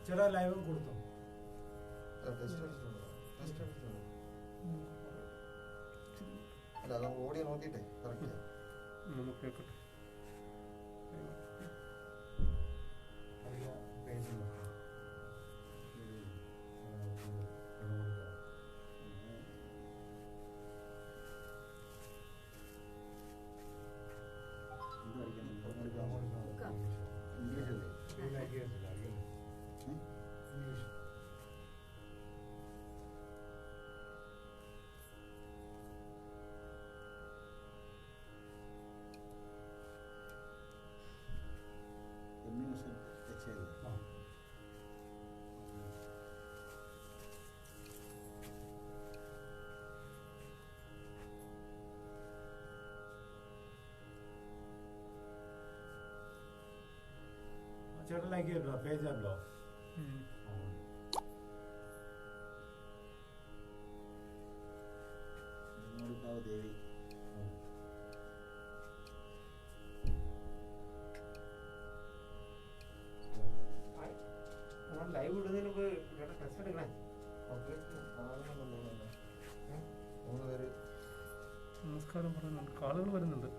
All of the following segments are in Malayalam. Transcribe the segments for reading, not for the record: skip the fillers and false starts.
ചേട്ടാ ലൈവ് കൊടുത്തോ? അല്ല അത് ഓഡിയോ നോക്കിട്ടെ കറക്റ്റ് നമുക്ക് കേൾക്കട്ടെ. ചേട്ടൻ ലൈക്ക് ചെയ്തിട്ടോ? പേജ് ആണല്ലോ. ദേവി ലൈവ് ഇടുന്നതിന് മുമ്പ് ചേട്ടാ ടെസ്റ്റ് എടുക്കണേ. നമസ്കാരം പറയുന്നുണ്ട്, കാളുകൾ വരുന്നുണ്ട്.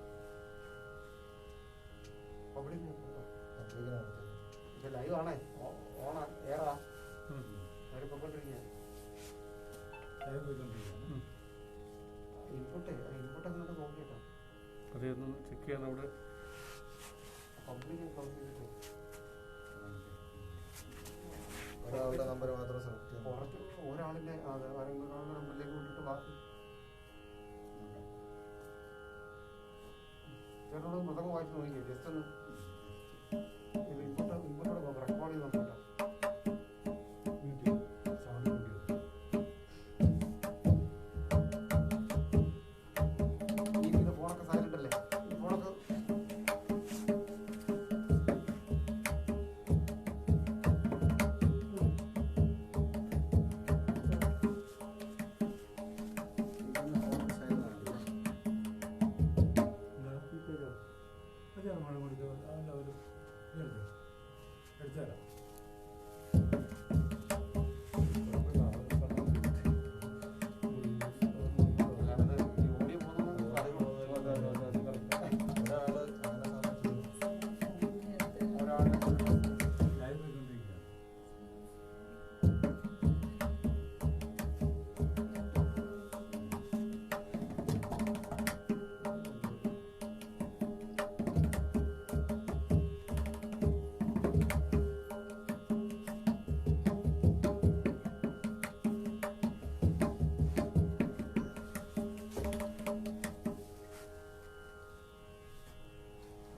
ലൈവ് ആണേ, ഓണാ ഏറാ അവര് പൊക്കോണ്ടിരിക്കുക. ഇൻപുട്ട് അങ്ങോട്ട് നോക്കിട്ടോ, അതെ ഒന്ന് ചെക്ക് ചെയ്യണം. അവിടെ പബ്ലിക് ഒരാളുടെ നമ്പർ മാത്രം സെലക്ട് ചെയ്യാം. കുറച്ച് ഒരാളിന്റെ നമ്പറിലേക്ക് വിട്ടിട്ട് ബാക്കി ചേട്ടനോട് മൃതകം വായിച്ച് നോക്കിയേ. ജസ്റ്റ് ഒന്ന് ഇൻപുട്ടോട് റെക്കോർഡ് ചെയ്ത് നോക്കട്ടോ. ഫോണൊക്കെ സൈലന്റ് അല്ലേ? ഫോണൊക്കെ എടുത്തരാം.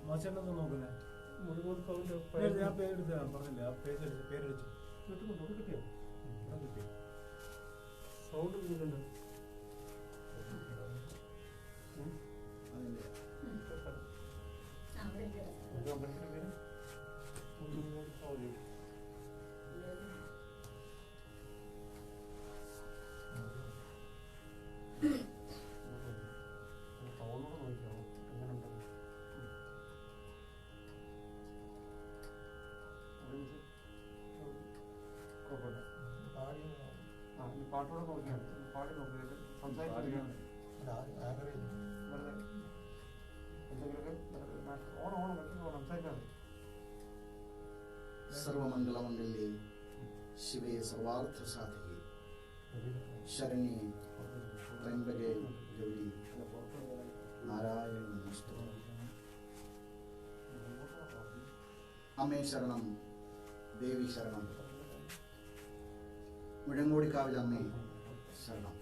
മാച്ചേട്ടൊന്ന് നോക്കുന്നേ. ഞാൻ പേരെടുത്ത പറഞ്ഞില്ലേ, ആ പേരടിച്ചു കിട്ടിയോ? കിട്ടിയോ? സൗണ്ട് കിട്ടുന്നുണ്ട്. പാട്ടോടെ നോക്കിയാണ് പാടി നോക്കിയിട്ട് സംസാരിക്കുകയാണ്. സർവമംഗളമംഗല്യേ ശിവേ സർവാർത്ഥ സാധികേ ശരണ്യേ ത്രയംബകേ ഗൗരി നാരായണ നമസ്തുതേ. അമ്മേ ശരണം, ദേവി ശരണം, മുഴങ്ങോടിക്കാവിലമ്മേ ശരണം.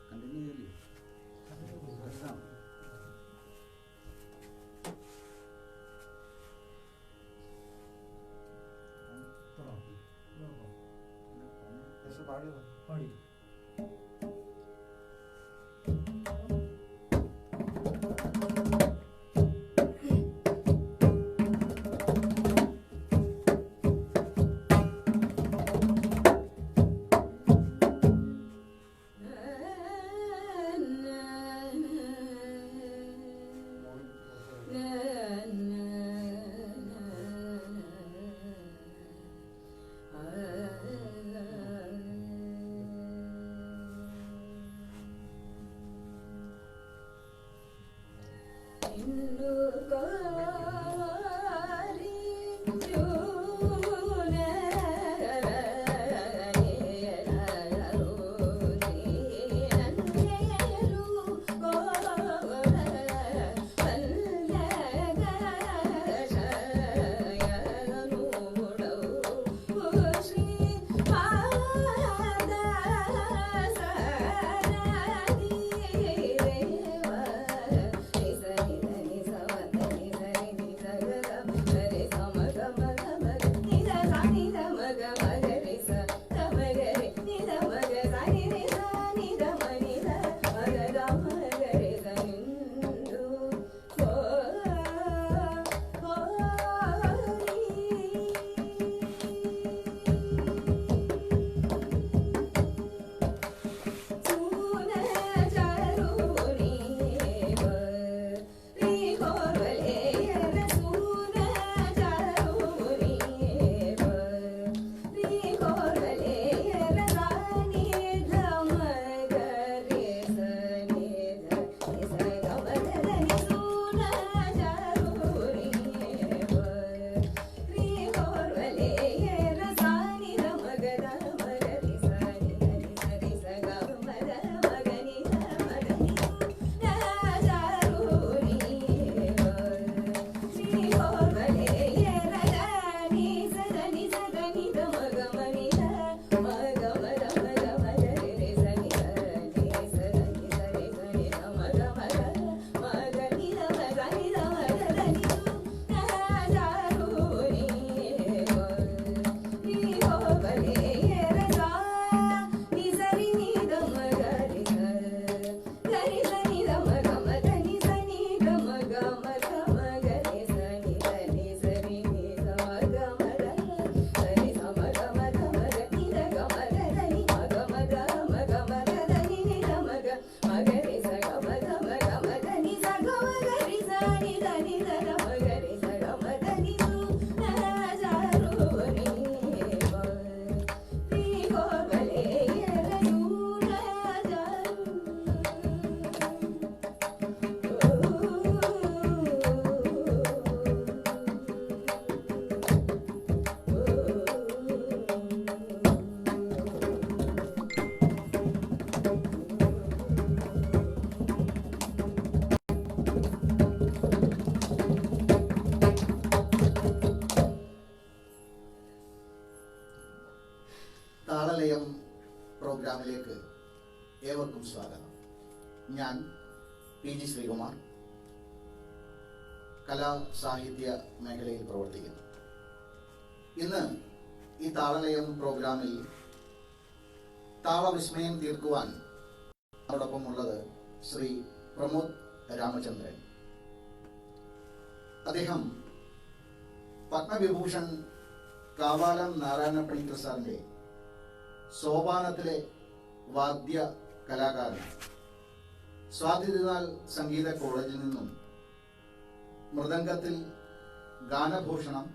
കണ്ടിന്യൂ ചെയ്യില്ലേ? പാടി പ്രോഗ്രാമിലേക്ക് ഏവർക്കും സ്വാഗതം. ഞാൻ പി ജി ശ്രീകുമാർ, കലാ സാഹിത്യ മേഖലയിൽ പ്രവർത്തിക്കുന്നു. ഇന്ന് ഈ താളലയം പ്രോഗ്രാമിൽ താളവിസ്മയം തീർക്കുവാൻ അതോടൊപ്പം ഉള്ളത് ശ്രീ പ്രമോദ് രാമചന്ദ്രൻ. അദ്ദേഹം പത്മവിഭൂഷൺ കാവാലം നാരായണ പണിക്കർ സാറിന്റെ സോപാനത്തിലെ വാദ്യ കലാകാരൻ. സ്വാതി തിരുനാൾ സംഗീത കോളേജിൽ നിന്നും മൃദംഗത്തിൽ ഗാനഭൂഷണം,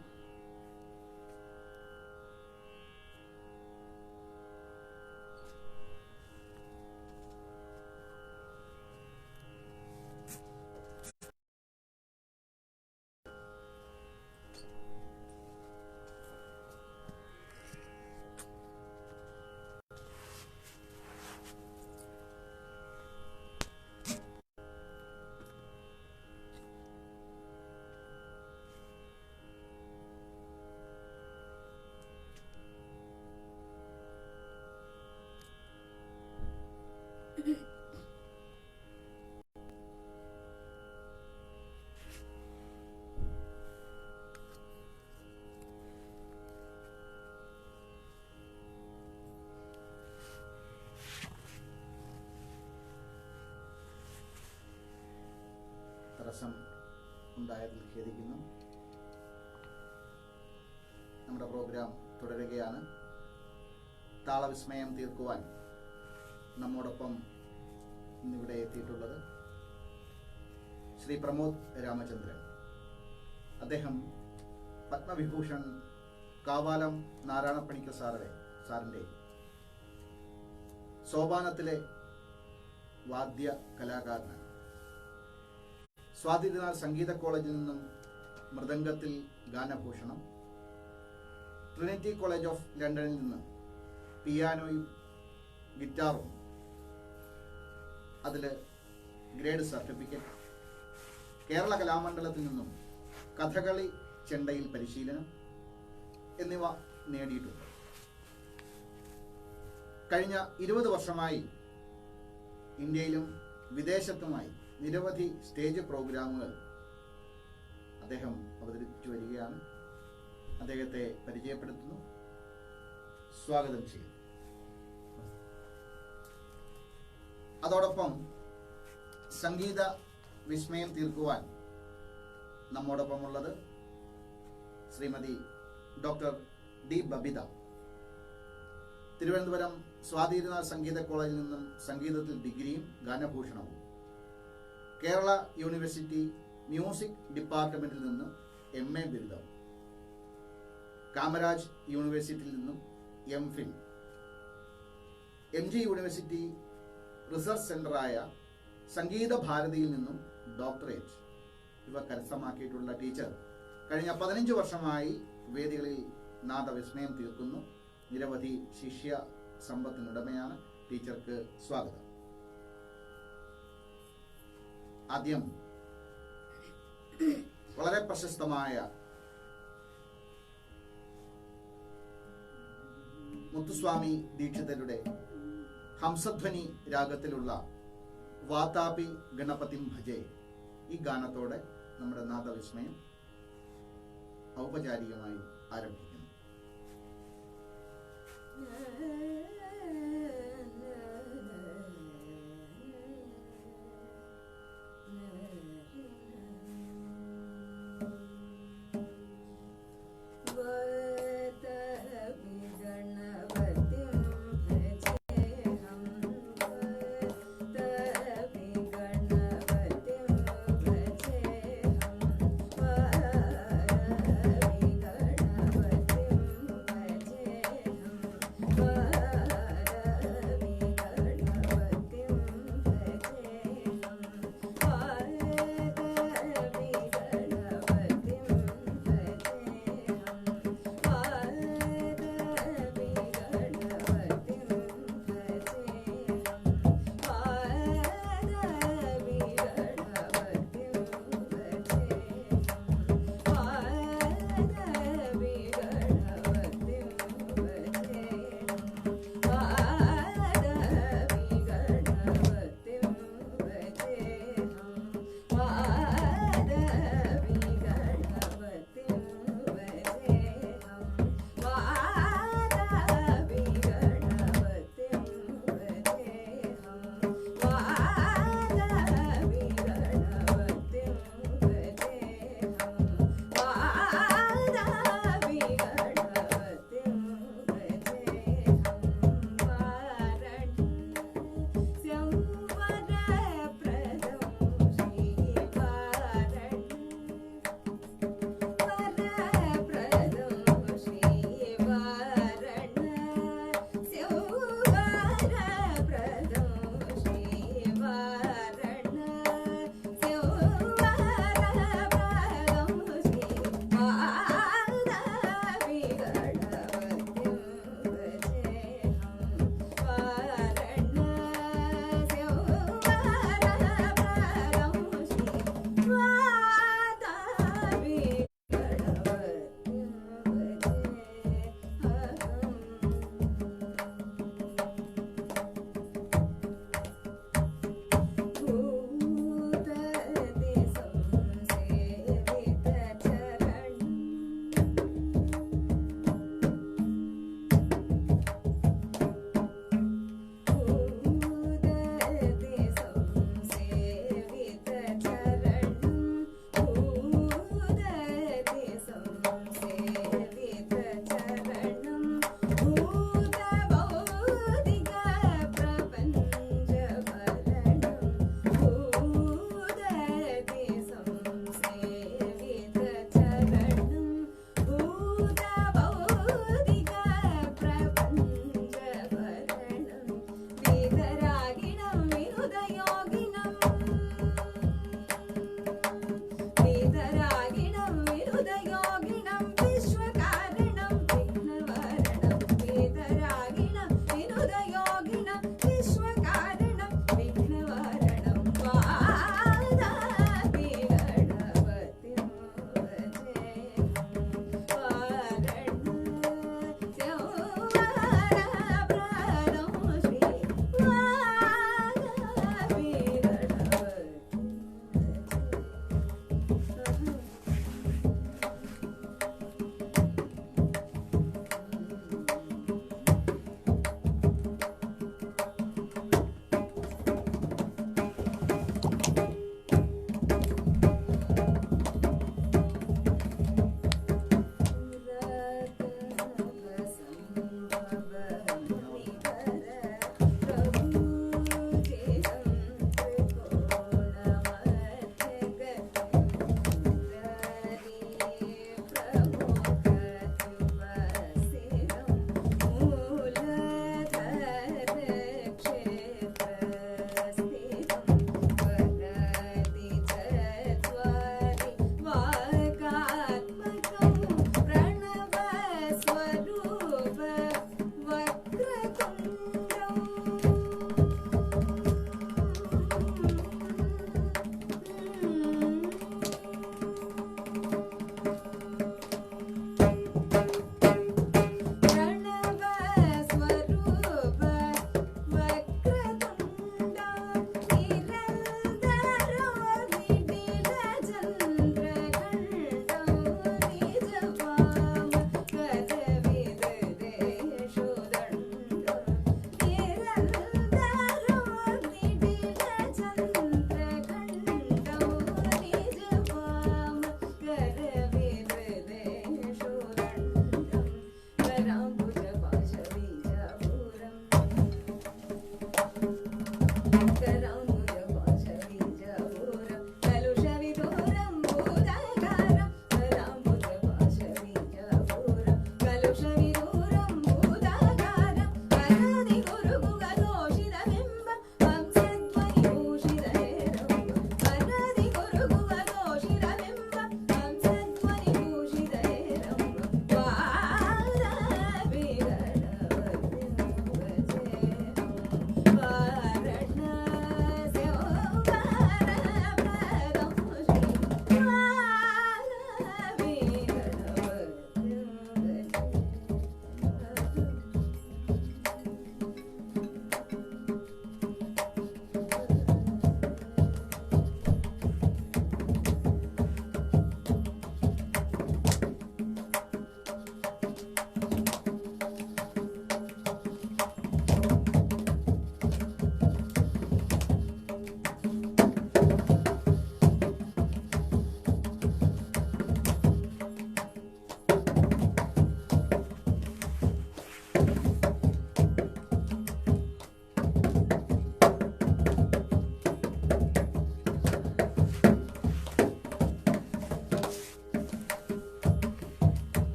തടസ്സം ഉണ്ടായതിൽ ഖേദിക്കുന്നു. നമ്മുടെ പ്രോഗ്രാം തുടരുകയാണ്. താളവിസ്മയം തീർക്കുവാൻ നമ്മോടൊപ്പം ഇന്നിവിടെ എത്തിയിട്ടുള്ളത് ശ്രീ പ്രമോദ് രാമചന്ദ്രൻ. അദ്ദേഹം പത്മവിഭൂഷൺ കാവാലം നാരായണ പണിക്കർ സാറിന്റെ സോപാനത്തിലെ വാദ്യ കലാകാരനാണ്. സ്വാതി തിരുനാൾ സംഗീത കോളേജിൽ നിന്നും മൃദംഗത്തിൽ ഗാനഭൂഷണം, ട്രിനിറ്റി കോളേജ് ഓഫ് ലണ്ടനിൽ നിന്ന് പിയാനോയും ഗിറ്റാറും അതിൽ ഗ്രേഡ് സർട്ടിഫിക്കറ്റ്, കേരള കലാമണ്ഡലത്തിൽ നിന്നും കഥകളി ചെണ്ടയിൽ പരിശീലനം എന്നിവ നേടിയിട്ടുണ്ട്. കഴിഞ്ഞ 20 വർഷമായി ഇന്ത്യയിലും വിദേശത്തുമായി നിരവധി സ്റ്റേജ് പ്രോഗ്രാമുകൾ അദ്ദേഹം അവതരിപ്പിച്ചു വരികയാണ്. അദ്ദേഹത്തെ പരിചയപ്പെടുത്തുന്നു, സ്വാഗതം ചെയ്യുന്നു. അതോടൊപ്പം സംഗീത വിസ്മയം തീർക്കുവാൻ നമ്മോടൊപ്പമുള്ളത് ശ്രീമതി ഡോക്ടർ ഡി ബബിത. തിരുവനന്തപുരം സ്വാതി തിരുനാൾ സംഗീത കോളേജിൽ നിന്നും സംഗീതത്തിൽ ഡിഗ്രിയും ഗാനഭൂഷണവും, കേരള യൂണിവേഴ്സിറ്റി മ്യൂസിക് ഡിപ്പാർട്ട്മെന്റിൽ നിന്നും MA ബിരുദം, കാമരാജ് യൂണിവേഴ്സിറ്റിയിൽ നിന്നും MPhil, MG യൂണിവേഴ്സിറ്റി റിസർച്ച് സെന്ററായ സംഗീത ഭാരതിയിൽ നിന്നും ഡോക്ടറേറ്റ് ഇവ കരസ്ഥമാക്കിയിട്ടുള്ള ടീച്ചർ കഴിഞ്ഞ 15 വർഷമായി വേദികളിൽ നാദവിസ്മയം തീർക്കുന്നു. നിരവധി ശിഷ്യ സമ്പത്തിനുടമയാണ്. ടീച്ചർക്ക് സ്വാഗതം. ആദ്യം വളരെ പ്രശസ്തമായ മുത്തുസ്വാമി ദീക്ഷിതരുടെ ഹംസധ്വനി രാഗത്തിലുള്ള വാതാപി ഗണപതിം ഭജേ, ഈ ഗാനത്തോടെ നമ്മുടെ നാദവിസ്മയം ഔപചാരികമായി ആരംഭിക്കുന്നു. Bye.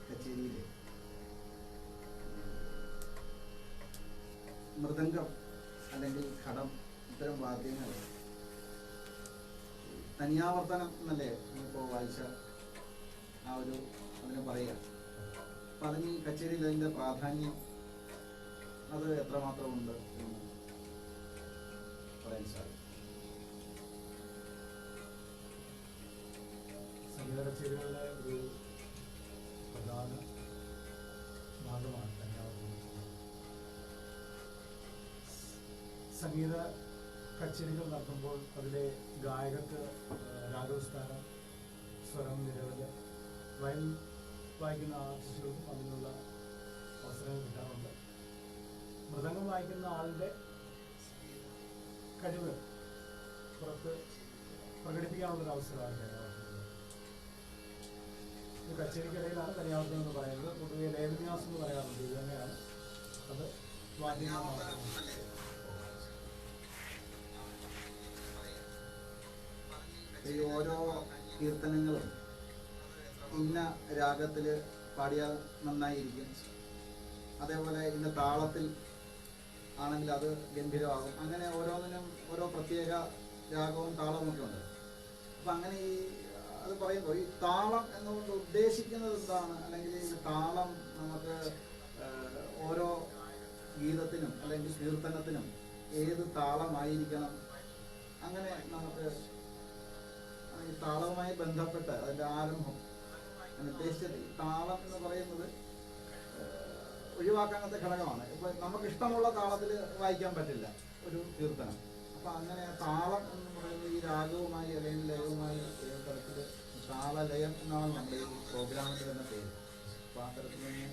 കച്ചേരിയിൽ മൃദംഗം അല്ലെങ്കിൽ ഘടം ഇത്തരം വാദ്യങ്ങൾ തനിയാവർത്തനം എന്നല്ലേ ഇപ്പോൾ വായിച്ച ആ ഒരു അതിനെ പറയുക. അപ്പം അതിന് ഈ കച്ചേരിയിൽ അതിൻ്റെ പ്രാധാന്യം അത് എത്രമാത്രമുണ്ട് എന്ന് പറയാൻ സാധിക്കും. സംഗീത കച്ചേരികളുടെ ഒരു പ്രധാന ഭാഗമാണ് തനിയാവർത്തനം. സംഗീത കച്ചേരികൾ നടത്തുമ്പോൾ അതിലെ ഗായകർക്ക് രാഗസ്ഥാനം, സ്വരം, നിരവധി വയൽ വായിക്കുന്ന ആർട്ടിസ്റ്റുകൾക്കും അതിനുള്ള അവസരങ്ങൾ കിട്ടാറുണ്ട്. മൃദംഗം വായിക്കുന്ന ആളുടെ കഴിവ് പുറത്ത് പ്രകടിപ്പിക്കാനുള്ളൊരു അവസരമാണ് തനിയാവർത്തനം. ഇത് കച്ചേരിക്കിടയിലാണ് തനിയാവർത്തനം എന്ന് പറയുന്നത്. പൊതുവെ ലയവിന്യാസം എന്ന് പറയാറുണ്ട്. ഇത് തന്നെയാണ് അത് വാദ്യങ്ങൾ. ഈ ഓരോ കീർത്തനങ്ങളും ഇന്ന രാഗത്തിൽ പാടിയാൽ നന്നായിരിക്കും, അതേപോലെ ഇന്ന താളത്തിൽ ആണെങ്കിൽ അത് ഗംഭീരമാകും. അങ്ങനെ ഓരോന്നിനും ഓരോ പ്രത്യേക രാഗവും താളവും ഒക്കെ ഉണ്ട്. അപ്പം അങ്ങനെ ഈ അത് പറയുമ്പോൾ ഈ താളം എന്നുകൊണ്ട് ഉദ്ദേശിക്കുന്നത് എന്താണ്, അല്ലെങ്കിൽ ഈ താളം നമുക്ക് ഓരോ ഗീതത്തിനും അല്ലെങ്കിൽ കീർത്തനത്തിനും ഏത് താളമായിരിക്കണം, അങ്ങനെ നമുക്ക് ഈ താളവുമായി ബന്ധപ്പെട്ട് അതിൻ്റെ ആരംഭം ഉദ്ദേശിച്ചത് ഈ താളം എന്ന് പറയുന്നത് ഒഴിവാക്കാനത്തെ ഘടകമാണ്. ഇപ്പം നമുക്കിഷ്ടമുള്ള താളത്തിൽ വായിക്കാൻ പറ്റില്ല ഒരു കീർത്തനം. അപ്പം അങ്ങനെ താളം എന്ന് പറയുന്നത് ഈ രാഗവുമായി അല്ലെങ്കിൽ ലയവുമായി തരത്തിൽ താളലയം എന്നാണ് നമ്മുടെ ഈ പ്രോഗ്രാമിൻ്റെ തന്നെ പേര്. അപ്പം ആ തരത്തിൽ തന്നെ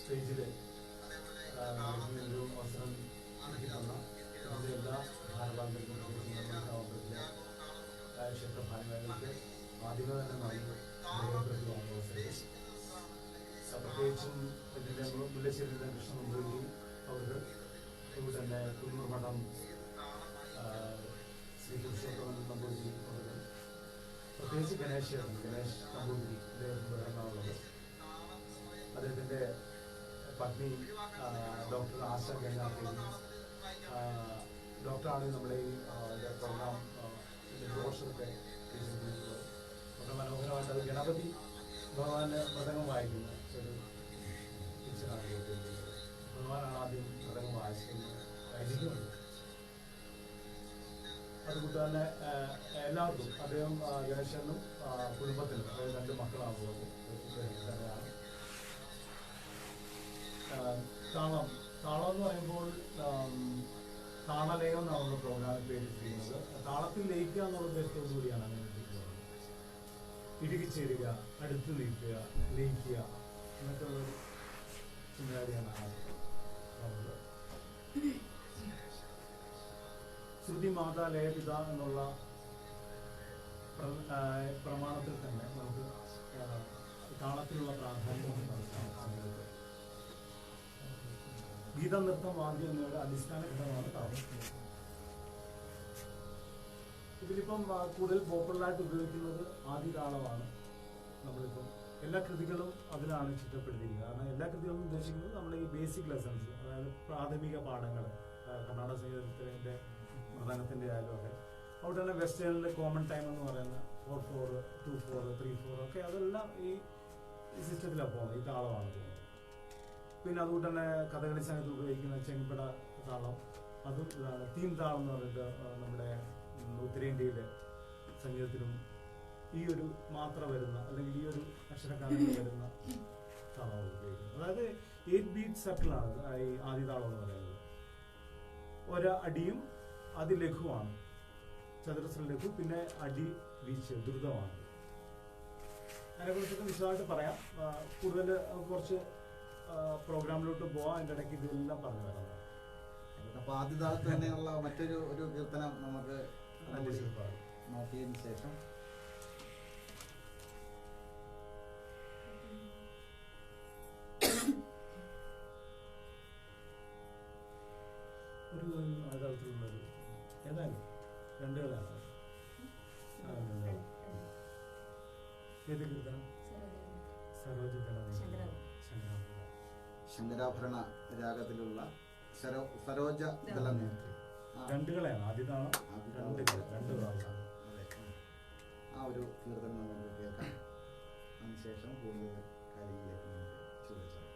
സ്റ്റേജിൽ ഒരു അവസരം ലഭിക്കുന്ന എല്ലാ ഭാരവാഹികൾക്കും ക്ഷേത്ര ഭാരവാഹികൾക്ക് ആദ്യമേ തന്നെ നന്ദി രേഖപ്പെടുത്തുവാനുള്ള പ്രത്യേകിച്ചും ഇതിൻ്റെ മുല്ലശ്ശേരിയിലെ കൃഷ്ണനമ്പൂരി അവർക്ക്, അതുപോലെ തന്നെ കുന്നൂർമഠം ശ്രീ പുരുഷോത്തമൻ നമ്പൂതിരി അവർക്ക്, പ്രത്യേകിച്ച് ഗണേഷ് നമ്പൂതിരി എറണാകുളത്ത്, അദ്ദേഹത്തിൻ്റെ പത്നി ഡോക്ടർ ആശ ഗംഗാദേവി ഡോക്ടറാണ് നമ്മുടെ ഈ പ്രോഗ്രാം ബ്രോഷറൊക്കെ വളരെ മനോഹരമായിട്ട് അത് ഗണപതി ഭഗവാന്റെ മൃദംഗം വായിക്കുന്ന ഒരു ടീച്ചറാണ്. ഭഗവാനാണ് ആദ്യം മൃദംഗം വായിച്ചിരിക്കുന്നത്. അതുകൊണ്ട് തന്നെ എല്ലാവർക്കും അദ്ദേഹം ഗണേശനും കുടുംബത്തിനും, അതായത് 2 മക്കളാണുള്ളത് തന്നെയാണ്. താളം എന്ന് പറയുമ്പോൾ താളലയം എന്നാണ് പ്രോഗ്രാമിൽ പേരിട്ടിരിക്കുന്നത്. താളത്തിൽ ലയിക്കുക എന്നുള്ള ഉദ്ദേശത്തോടു കൂടിയാണ് അങ്ങനെ ഇട്ടിട്ടുള്ളത്. ഇടുകിച്ചേരുക, അടുത്ത് നിൽക്കുക, ലയിക്കുക എന്നൊക്കെ ഉള്ളൊരു ചിന്താഗതിയാണ് ഉള്ളത്. ശ്രുതി മാതാ ലയപിത എന്നുള്ള പ്രമാണത്തിൽ തന്നെ നമുക്ക് താളത്തിലുള്ള പ്രാധാന്യം മനസ്സിലാക്കാം. ഗീത, നൃത്തം, വാദ്യം എന്നിവയുടെ അടിസ്ഥാന ഘടകമാണ് താളം. ഇതിലിപ്പം കൂടുതൽ പോപ്പുലറായിട്ട് ഉപയോഗിക്കുന്നത് ആദി താളമാണ്. നമ്മളിപ്പം എല്ലാ കൃതികളും അതിലാണ് ചിട്ടപ്പെടുത്തിയിരിക്കുന്നത്. കാരണം എല്ലാ കൃതികളും ഉദ്ദേശിക്കുന്നത് നമ്മൾ ഈ ബേസിക് ലെസൺസ്, അതായത് പ്രാഥമിക പാഠങ്ങൾ, കർണാടക സംഗീതത്തിൻ്റെ മൃദംഗത്തിൻ്റെ ആയാലും ഒക്കെ. അവിടെ തന്നെ വെസ്റ്റേണിൽ കോമൺ ടൈം എന്ന് പറയുന്ന 4/4, 2/4, 3/4 ഒക്കെ അതെല്ലാം ഈ സിസ്റ്റത്തിലാണ് പോകുന്നത്, ഈ താളമാണ് പോകുന്നത്. പിന്നെ അതുകൊണ്ട് തന്നെ കഥകളി സംഗീതത്തിൽ ഉപയോഗിക്കുന്ന ചെങ്പട താളം, അതും ഇതാണ്. തീം താളം എന്ന് പറഞ്ഞിട്ട് നമ്മുടെ ഉത്തരേന്ത്യയിലെ സംഗീതത്തിലും ഈ ഒരു മാത്ര വരുന്ന അല്ലെങ്കിൽ ഈ ഒരു അക്ഷരക്കാലങ്ങൾ വരുന്ന താളമാണ് ഉപയോഗിക്കുന്നത്. അതായത് 8 ബീറ്റ് സർക്കിളാണ് ഈ ആദി താളം എന്ന് പറയുന്നത്. ഒരു അടിയും അതിലഘുവാണ്, ചതുരശ്ര ലഘു, പിന്നെ അടി വീച്ച് ദ്രുതമാണ്. അതിനെക്കുറിച്ചൊക്കെ വിശദമായിട്ട് പറയാം. കൂടുതൽ കുറച്ച് പ്രോഗ്രാമിലോട്ട് പോവാം. അതിൻ്റെ ഇടയ്ക്ക് ഇതെല്ലാം പറഞ്ഞു തരാം. അപ്പോൾ ആദ്യ താളത്ത് തന്നെയുള്ള മറ്റൊരു കീർത്തനം നമുക്ക് നോക്കിയതിന് ശേഷം ഒരു തരത്തിലുള്ളൊരു ഏതായാലും രണ്ട് കളയാണ്. ഏത് കീർത്തനം? ശങ്കരാഭരണ രാഗത്തിലുള്ള സരോജ ദളനേത്രി. രണ്ട് കളയാണ്. ആദ്യ താളം രണ്ട് പ്രാവശ്യം. ആ ഒരു കീർത്തനം നമുക്ക് കേൾക്കാം. അതിനുശേഷം കൂടുതൽ കാര്യങ്ങളിലേക്ക് നമുക്ക് ചോദിച്ചാൽ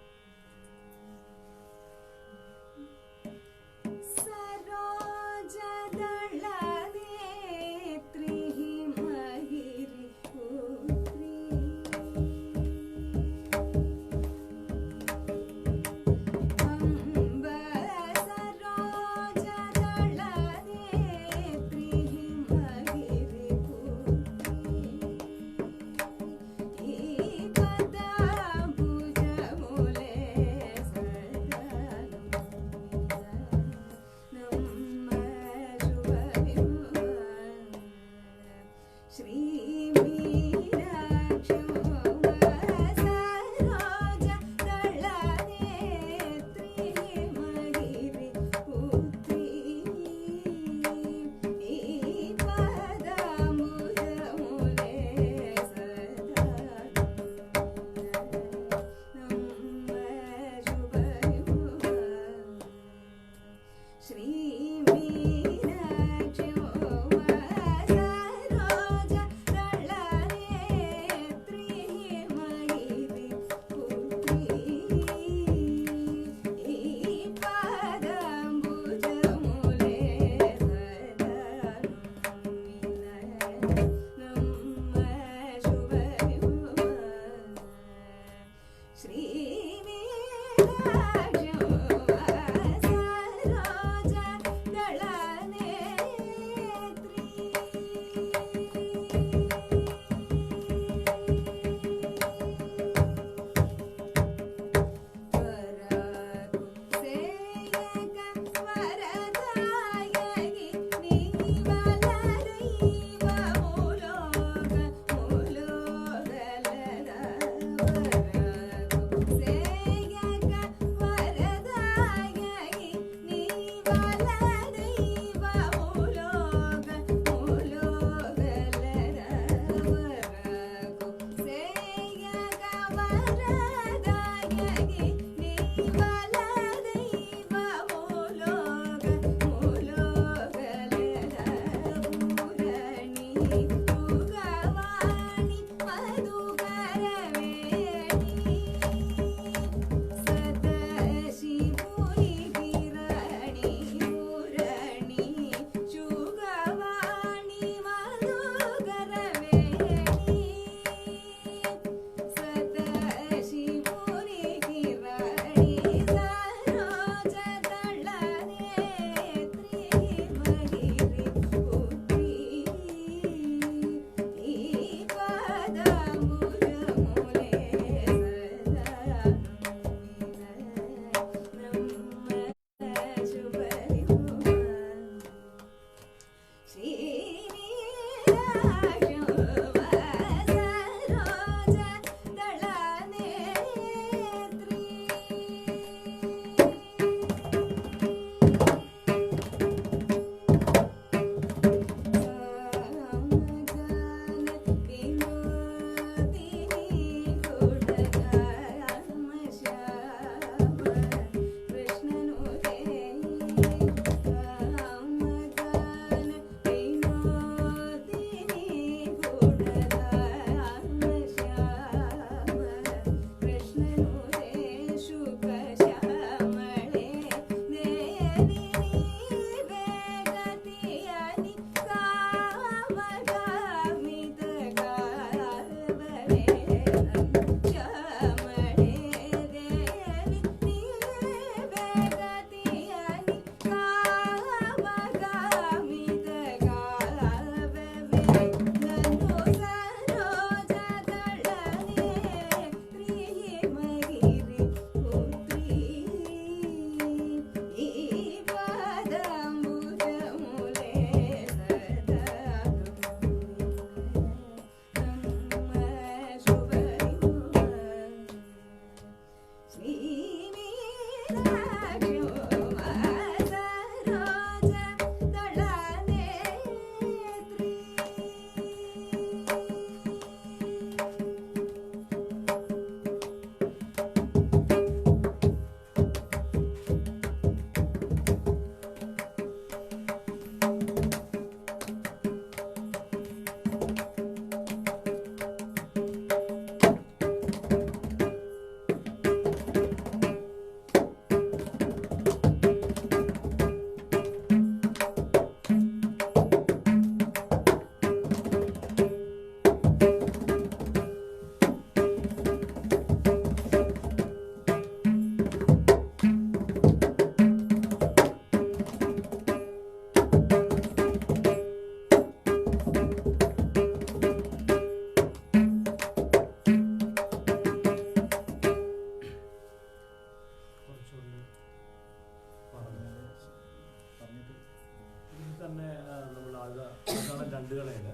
താളം രണ്ടുകളയിൽ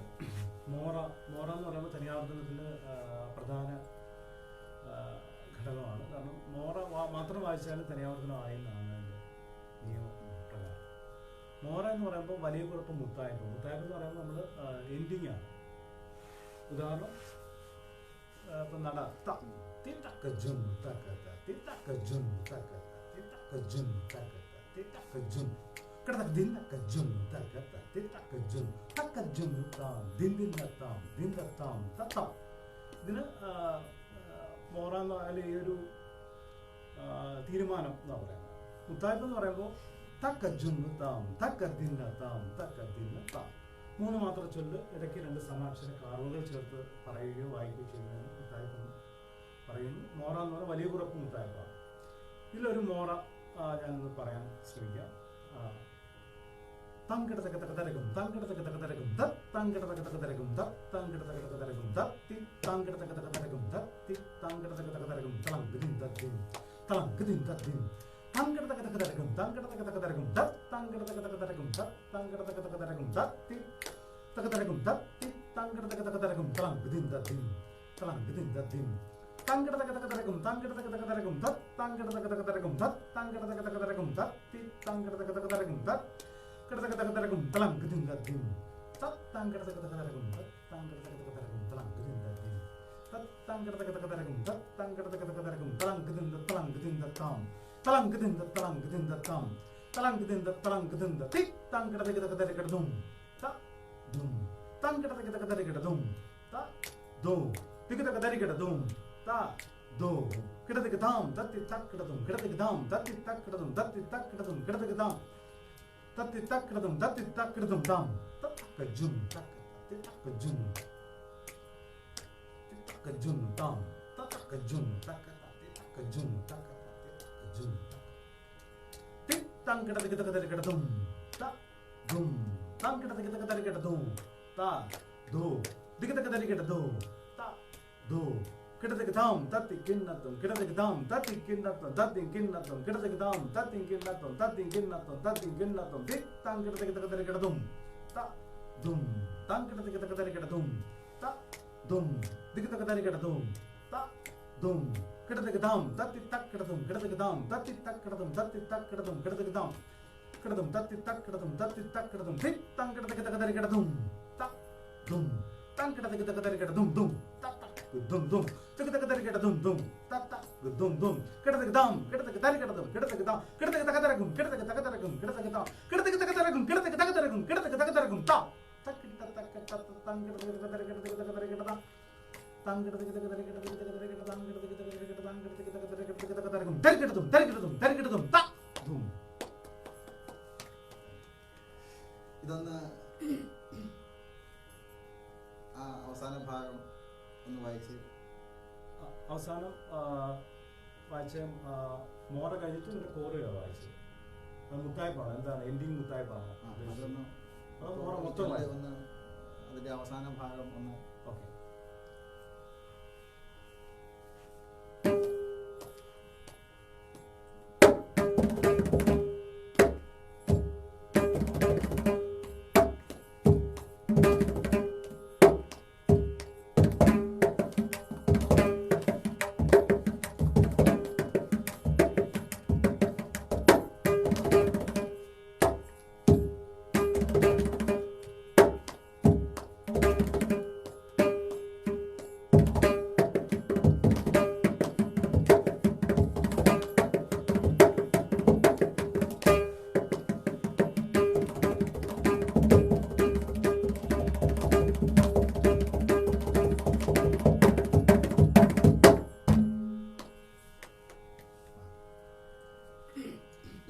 മോറ എന്ന് പറയുമ്പോൾ തനിയാവർത്തനത്തിൻ്റെ പ്രധാന ഘടകമാണ്. കാരണം മോറ മാത്രം വായിച്ചാലും തനിയാവർത്തനമായി എന്നാണ് അതിൻ്റെ നിയമപ്രകാരം. മോറ എന്ന് പറയുമ്പോൾ വലിയ കുഴപ്പം മുത്തായ്പ എന്ന് പറയുമ്പോൾ നമ്മൾ എൻഡിങ് ആണ്. ഉദാഹരണം ഇപ്പം നട ഇതിന് മോറ എന്ന് പറഞ്ഞാൽ ഈ ഒരു തീരുമാനം എന്നാ പറയുന്നത്. മുത്തായ്പ എന്ന് പറയുമ്പോൾ മൂന്ന് മാത്രം ചൊല്ല്, ഇടയ്ക്ക് രണ്ട് സമാക്ഷര കാറുകൾ ചേർത്ത് പറയുകയോ വായിക്കുകയോ ചെയ്യുന്നതിന് മുത്തായ്പ പറയുന്നു. മോറ എന്ന് പറഞ്ഞാൽ വലിയ കുറപ്പ് മുത്തായ്പാണ്. ഇതിലൊരു മോറ ഞാനൊന്ന് പറയാൻ ശ്രമിക്കാം. തങ്കിടത്തക്കത്തക്കത്തരക്കും തങ്കിടത്തക്കത്തക്കത്തരക്കും തങ്കിടത്തക്കത്തക്കത്തരക്കും തങ്കിടത്തക്കത്തക്കത്തരക്കും തങ്കിടത്തക്കത്തക്കത്തരക്കും തങ്കിടത്തക്കത്തക്കത്തരക്കും തളങ്കതിൻ തദ്ദിൻ തളങ്കതിൻ തദ്ദിൻ തങ്കിടത്തക്കത്തക്കത്തരക്കും തങ്കിടത്തക്കത്തക്കത്തരക്കും തങ്കിടത്തക്കത്തക്കത്തരക്കും തങ്കിടത്തക്കത്തക്കത്തരക്കും തക്കത്തരക്കും തങ്കിടത്തക്കത്തക്കത്തരക്കും തളങ്കതിൻ തദ്ദിൻ തളങ്കതിൻ തദ്ദിൻ തങ്കിടത്തക്കത്തക്കത്തരക്കും തങ്കിടത്തക്കത്തക്കത്തരക്കും തങ്കിടത്തക്കത്തക്കത്തരക്കും തങ്കിടത്തക്കത്തക്കത്തരക്കും തങ്കിടത്തക്കത്തക്കത്തരക്കും കിടത്തക്കത്തക്കത്തരക്കും തളങ്കതിൻ തദ്ദിൻ തങ്കിടത്തക്കത്തക്കത്തരക്കും തങ്കിടത്തക്കത്തക്കത്തരക്കും തളങ്കതിൻ തദ്ദിൻ തങ്കിടത്തക്കത്തക്കത്തരക്കും തങ്കിടത്തക്കത്തക്കത്തരക്കും തളങ്കതിൻ തളങ്കതിൻ തത്താം തളങ്കതിൻ തളങ്കതിൻ തത്താം തളങ്കതിൻ തളങ്കതിൻ തി തങ്കിടത്തക്കത്തക്കത്തരക്കും ത ദും തങ്കിടത്തക്കത്തക്കത്തരക്കും ത ദോ തികതക്കതരികിടതും ത ദോ കിടതക്കതാം തത്തി തക്കിടതും കിടതക്കതാം തത്തി തക്കിടതും തത്തി തക്കിടതും കിടതക്കതാം തത്തി തക്കിടതും തത്തി തക്കിടതും താം തക്കജും തക്കത്തി തക്കജും തക്കജും താം തക്കജും തക്കത്തി തക്കജും തക്കത്തി തക്കജും തി തങ്കിടതക്കതരികിടതും ത ദും തങ്കിടതക്കതരികിടതും ത ദോ ദികതക്കതരികിടതും ത ദോ കിടതക്കതാം തത്തി കിണ്ണത്തും കിടതക്കതാം തത്തി കിണ്ണത്തും തത്തി കിണ്ണത്തും കിടതക്കതാം തത്തി കിണ്ണത്തും തത്തി കിണ്ണത്തും തത്തി കിണ്ണത്തും തി തങ്കിടതക്കതരികിടതും ത ദും തങ്കിടതക്കതരികിടതും ത ദും ദികതക്കതരികിടതും ത ദും കിടതക്കതാം തത്തി തക്കിടതും കിടതക്കതാം തത്തി തക്കിടതും തത്തി തക്കിടതും കിടതക്കതാം കിടതും തത്തി തക്കിടതും തത്തി തക്കിടതും തി തങ്കിടതക്കതരികിടതും ത ദും തങ്കിടതക്കതരികിടതും ദും ദും ദും തകതകതരികിടതും ദും തത്ത ദും ദും കിടതകതാം കിടതകതരികിടതും കിടതകതാം കിടതകതകതരകും കിടതകതകതരകും കിടതകതാം കിടതകതകതരകും കിടതകതകതരകും കിടതകതകതരകും ത തക്കിട തക്ക തത്ത തങ്കിടതകതരികിടതകതരികിടതാം തങ്കിടതകതരികിടതകതരികിടതകതരികിടതാം കിടതകതരികിടതാം കിടതകതരികിടതകതരകും തരികിടതും തരികിടതും തരികിടതും ത ദും. ഇതൊന്ന് അവസാന ഭാഗം ഒന്ന് വായിച്ച് അവസാനം വായിച്ച മോറ കഴിഞ്ഞിട്ട് പിന്നെ കോറിയാണ് വായിച്ചത്. അത് മുത്തായ്പാണ്. എന്താണ് എൻഡിങ് മുത്തായ്പാണ്. അതൊന്ന് മോറ മൊത്തം ഒന്ന് അതിന്റെ അവസാന ഭാഗം ഒന്ന്. ഓക്കെ.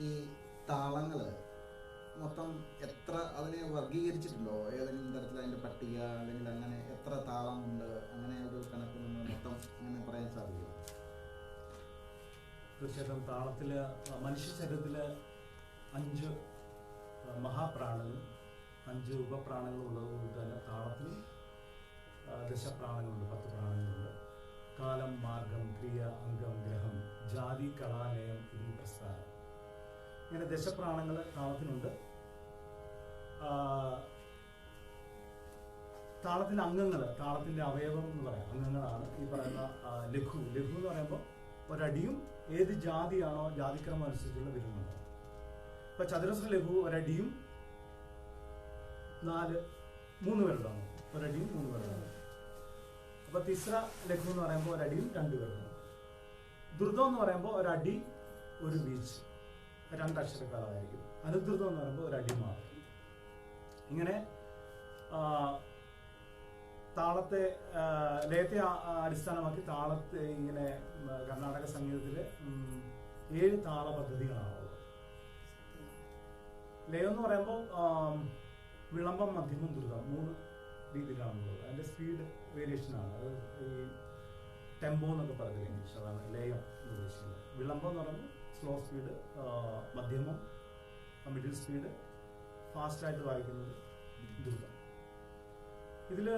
ഈ താളങ്ങള് മൊത്തം എത്ര അതിനെ വർഗീകരിച്ചിട്ടുണ്ടോ? ഏതെങ്കിലും തരത്തിൽ അതിന്റെ പട്ടിക അല്ലെങ്കിൽ അങ്ങനെ എത്ര താളമുണ്ട്, അങ്ങനെ ഒരു കണക്ക് നമ്മൾ മൊത്തം അങ്ങനെ പറയാൻ സാധിക്കും? തീർച്ചയായിട്ടും താളത്തില് മനുഷ്യ ശരീരത്തില് 5 മഹാപ്രാണങ്ങളും 5 ഉപപ്രാണങ്ങളും ഉള്ളതുകൊണ്ട് തന്നെ താളത്തിലും ദശപ്രാണങ്ങളുണ്ട്, 10 പ്രാണങ്ങളുണ്ട്. കാലം, മാർഗം, ക്രിയ, അംഗം, ഗ്രഹം, ജാതി, കലാലയം, ഇതി പ്രസ്ഥാനം, ഇങ്ങനെ ദശപ്രാണങ്ങൾ താളത്തിനുണ്ട്. താളത്തിന്റെ അംഗങ്ങൾ, താളത്തിന്റെ അവയവം എന്ന് പറയാം, അംഗങ്ങളാണ് ഈ പറയുന്ന ലഘു. ലഘു എന്ന് പറയുമ്പോൾ ഒരടിയും ഏത് ജാതിയാണോ ജാതിക്രമം അനുസരിച്ചുള്ള വിരലുണ്ടാവും. ഇപ്പൊ ചതുരശ്ര ലഘു ഒരടിയും 3 വിരലാണ്, ഒരടിയും 3 വിരലാണ്. അപ്പൊ തിസ്ര ലഘു എന്ന് പറയുമ്പോൾ ഒരടിയും 2 വിരലാണ്. ദ്രുതം എന്ന് പറയുമ്പോൾ ഒരടി ഒരു വീച്ച്, 2 അക്ഷരക്കാരായിരിക്കും. അനുദ്രുതം എന്ന് പറയുമ്പോൾ ഒരടി മാത്രം. ഇങ്ങനെ താളത്തെ ലയത്തെ അടിസ്ഥാനമാക്കി താളത്തെ ഇങ്ങനെ കർണാടക സംഗീതത്തില് 7 താള പദ്ധതികളാണുള്ളത്. ലയം എന്ന് പറയുമ്പോൾ വിളംബം, മധ്യമം, ദ്രുതം 3 രീതിയിലാണുള്ളത്. അതിന്റെ സ്പീഡ് വേരിയേഷൻ ആണ്. അത് ഈ ടെമ്പോ എന്നൊക്കെ പറഞ്ഞില്ല ഇംഗ്ലീഷ്, അതാണ് ലയം എന്ന് ഉദ്ദേശിക്കുന്നത്. വിളംബം എന്ന് പറയുമ്പോൾ സ്ലോ സ്പീഡ്, മധ്യമം, മിഡിൽ സ്പീഡ്, ഫാസ്റ്റായിട്ട് വായിക്കുന്നത് ദ്രുതം. ഇതില്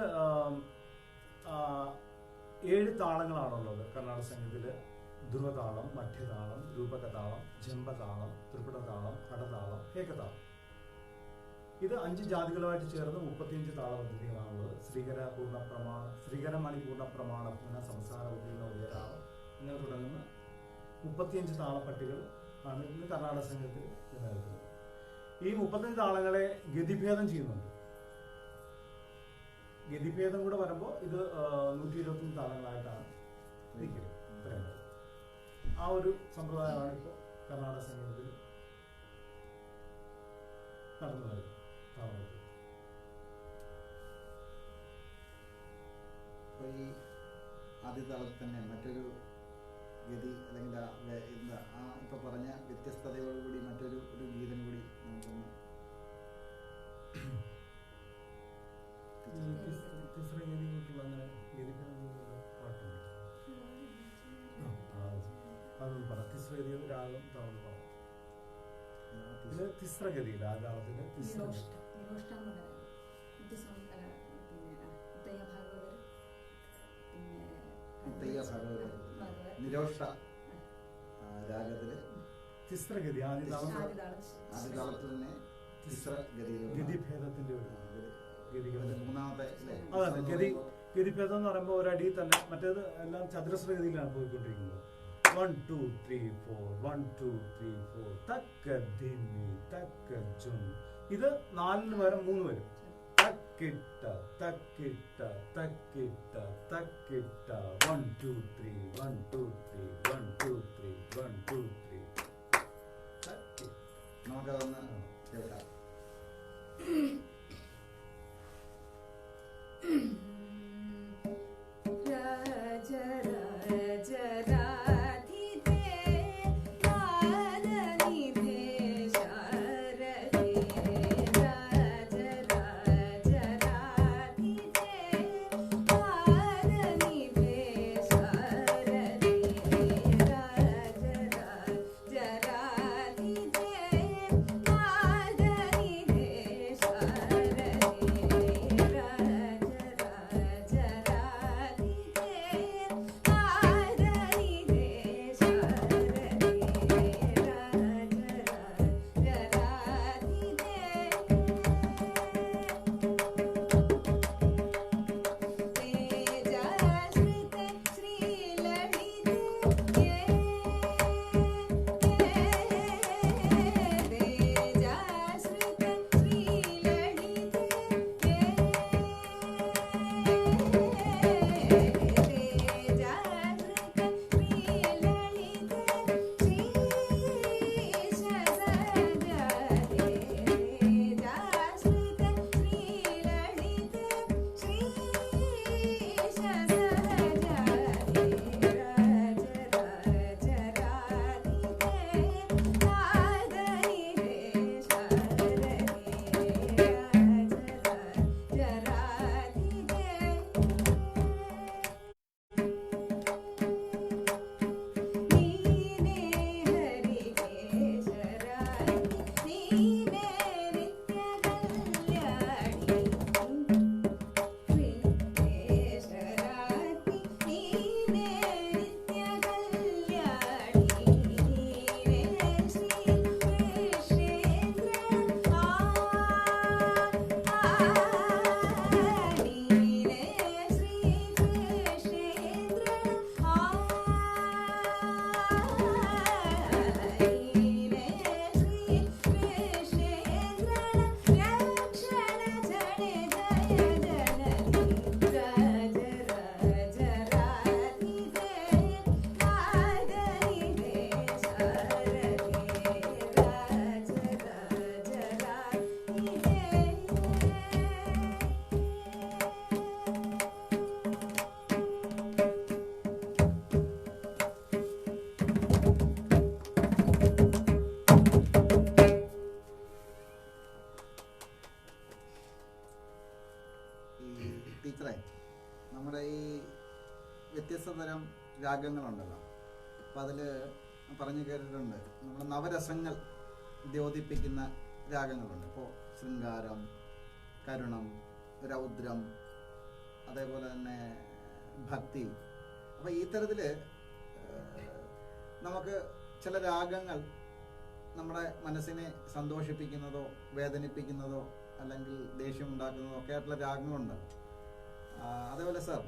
7 താളങ്ങളാണുള്ളത് കർണാടക സംഗീതത്തില്. ധ്രുവതാളം, മധ്യതാളം, രൂപകതാളം, ജംബതാളം, ത്രിപുടതാളം, ഹഠതാളം, ഏകതാളം. ഇത് 5 ജാതികളുമായിട്ട് ചേർന്ന് 35 താള പദ്ധതികളാണുള്ളത്. ശ്രീകരമണി പൂർണ്ണ പ്രമാണ സംസാര ഉദ്ദീപന ഉദയതാളം ഇങ്ങനെ തുടങ്ങുന്ന 35 താളപ്പട്ടികൾ ആണ് ഇന്ന് കർണാടക സംഗീതത്തിൽ നിലനിൽക്കുന്നത്. ഈ 35 താളങ്ങളെ ഗതിഭേദം ചെയ്യുന്നുണ്ട്. ഗതിഭേദം കൂടെ വരുമ്പോൾ ഇത് 125 താളങ്ങളായിട്ടാണ് പറയുന്നത്. ആ ഒരു സമ്പ്രദായമാണ് ഇപ്പോൾ കർണാടക സംഗീതത്തിൽ നടന്നു വരുന്നത്. അപ്പോൾ ഈ ആദ്യ താളത്തിൽ തന്നെ മറ്റൊരു ഗതി അല്ലെങ്കിൽ എന്താ ഇപ്പൊ പറഞ്ഞ വ്യത്യസ്തതയോടുകൂടി മറ്റൊരു ഗീതം കൂടി നമുക്കൊന്ന് രാഗം തിസ്രഗതിയിൽ ആ താളത്തിന്റെ നിരോഷ രാഗത്തില് തിസ്രഗതി ആദ്യ താളത്തിൽ തന്നെ ഗതിഭേദത്തിന്റെ ഒരു മൂന്നാമത്തെ അതാണ് ഗതിഭേദം എന്ന് പറയുമ്പോൾ ഒരടി തന്നെ. മറ്റേത് എല്ലാം ചതുരശ്ര ഗതിയിലാണ് പോയിക്കൊണ്ടിരിക്കുന്നത്. 1 2 3 4 1 2 3 4 തക്ക ധിമി തക്ക ജും. ഇത് 4 വരെ 3 വരും. തക്കിട്ട തക്കിട്ട തക്കിട്ട തക്കിട്ട 1 2 3 1 2 3 1 2 3 1 2 3 തക്കി. നമുക്കതൊന്ന് കേൾക്കാം. Radhe ടീച്ചറെ, നമ്മുടെ ഈ വ്യത്യസ്ത തരം രാഗങ്ങളുണ്ടല്ലോ, അപ്പം അതിൽ പറഞ്ഞു കേട്ടിട്ടുണ്ട് നമ്മുടെ നവരസങ്ങൾ ദ്യോതിപ്പിക്കുന്ന രാഗങ്ങളുണ്ട്. ഇപ്പോൾ ശൃംഗാരം, കരുണം, രൗദ്രം, അതേപോലെ തന്നെ ഭക്തി. അപ്പോൾ ഈ തരത്തിൽ നമുക്ക് ചില രാഗങ്ങൾ നമ്മുടെ മനസ്സിനെ സന്തോഷിപ്പിക്കുന്നതോ വേദനിപ്പിക്കുന്നതോ അല്ലെങ്കിൽ ദേഷ്യം ഉണ്ടാക്കുന്നതോ ഒക്കെ ആയിട്ടുള്ള രാഗങ്ങളുണ്ട്. അതേപോലെ സാർ,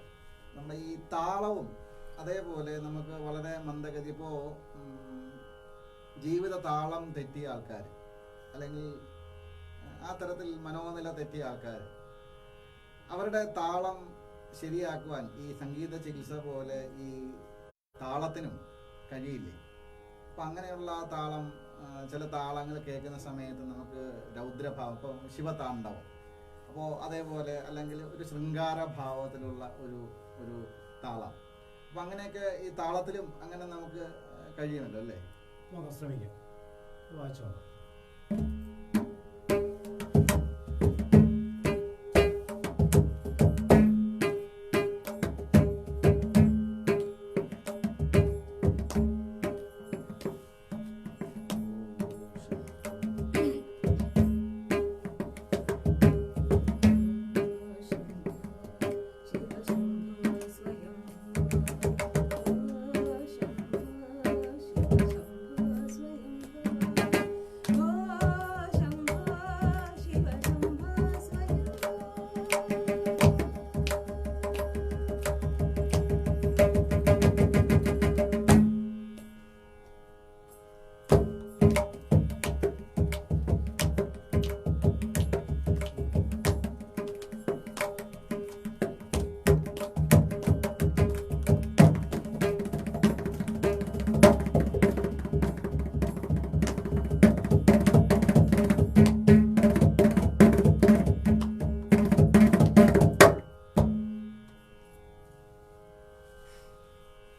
നമ്മുടെ ഈ താളവും അതേപോലെ നമുക്ക് വളരെ മന്ദഗതി, ഇപ്പോൾ ജീവിത താളം തെറ്റിയ ആൾക്കാർ അല്ലെങ്കിൽ ആ തരത്തിൽ മനോനില തെറ്റിയ ആൾക്കാർ, അവരുടെ താളം ശരിയാക്കുവാൻ ഈ സംഗീത ചികിത്സ പോലെ ഈ താളത്തിനും കഴിയില്ലേ? അപ്പം അങ്ങനെയുള്ള താളം, ചില താളങ്ങൾ കേൾക്കുന്ന സമയത്ത് നമുക്ക് രൗദ്രഭാവം, ഇപ്പോൾ ശിവതാണ്ഡവം, അപ്പോൾ അതേപോലെ അല്ലെങ്കിൽ ഒരു ശൃംഗാരഭാവത്തിലുള്ള ഒരു താളം, അപ്പം അങ്ങനെയൊക്കെ ഈ താളത്തിലും അങ്ങനെ നമുക്ക് കഴിയുമല്ലോ അല്ലേ? നോക്കാം, ശ്രമിക്കാം. വായിച്ചോ.